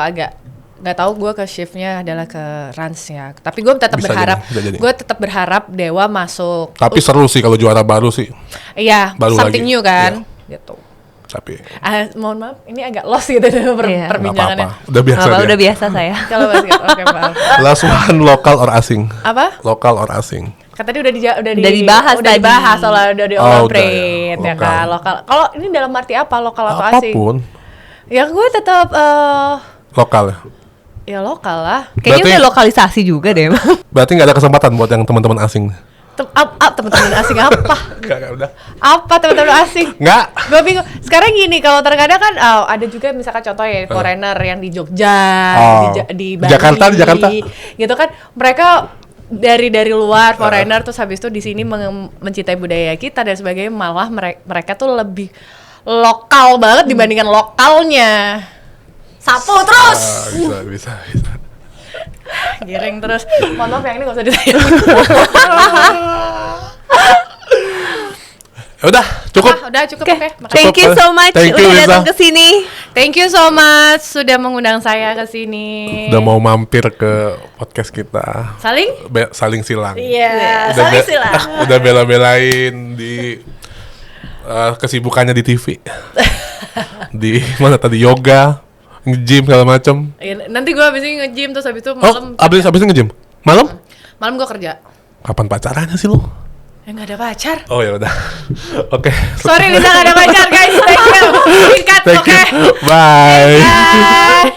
agak nggak tahu gue ke shiftnya adalah ke Rans ya. Tapi gue tetap Bisa berharap, jadi. gue tetap berharap Dewa masuk. Tapi seru sih kalau juara baru sih. Iya, baru something lagi. new kan, gitu. Tapi Mohon maaf, ini agak lost gitu Iya. nggak perbincangannya. apa-apa. Udah biasa Apa, dia. udah biasa saya. Kalau basket, oke maaf. Last one, lokal or asing? Apa? Lokal or asing? Kan tadi udah dibahas tadi. soalnya udah di Oh, udah operate ya. ya kan. Lokal. Kalau ini dalam arti apa? Lokal atau asing? Apapun. Ya gue tetap Lokal ya. ya lokal lah. Kayaknya Berarti- udah lokalisasi juga deh emang. Berarti nggak ada kesempatan buat yang teman-teman asing. Teman-teman asing apa? Nggak, udah. Apa teman-teman asing? Nggak. Gue bingung. Sekarang gini, kalau terkadang kan ada juga misalkan contoh ya foreigner yang di Jogja, di Bali, Jakarta. gitu kan. Mereka dari luar foreigner terus habis itu di sini mencintai budaya kita dan sebagainya, malah mereka tuh lebih lokal banget dibandingkan lokalnya. Sapu terus. Bisa. Giring terus. Mohon maaf yang ini gak usah ditanya. Udah, cukup. Udah cukup oke. Makasih. Thank you so much Thank you, udah Liza. datang ke sini. Thank you so much sudah mengundang saya ke sini. Udah mau mampir ke podcast kita. Saling? Saling silang. Iya, Udah saling silang. Udah bela-belain di kesibukannya di TV. Di mana tadi, yoga, nge-gym segala macem. Iya, nanti gue habis ini nge-gym terus habis itu Oh, malam abis nge-gym? Malam? malam gue kerja. Kapan pacarannya sih lo? Ya nggak ada pacar. Oh ya udah. Oke. Sorry Lisa nggak ada pacar guys. Thank you. Singkat, Thank oke. you. Bye. Bye.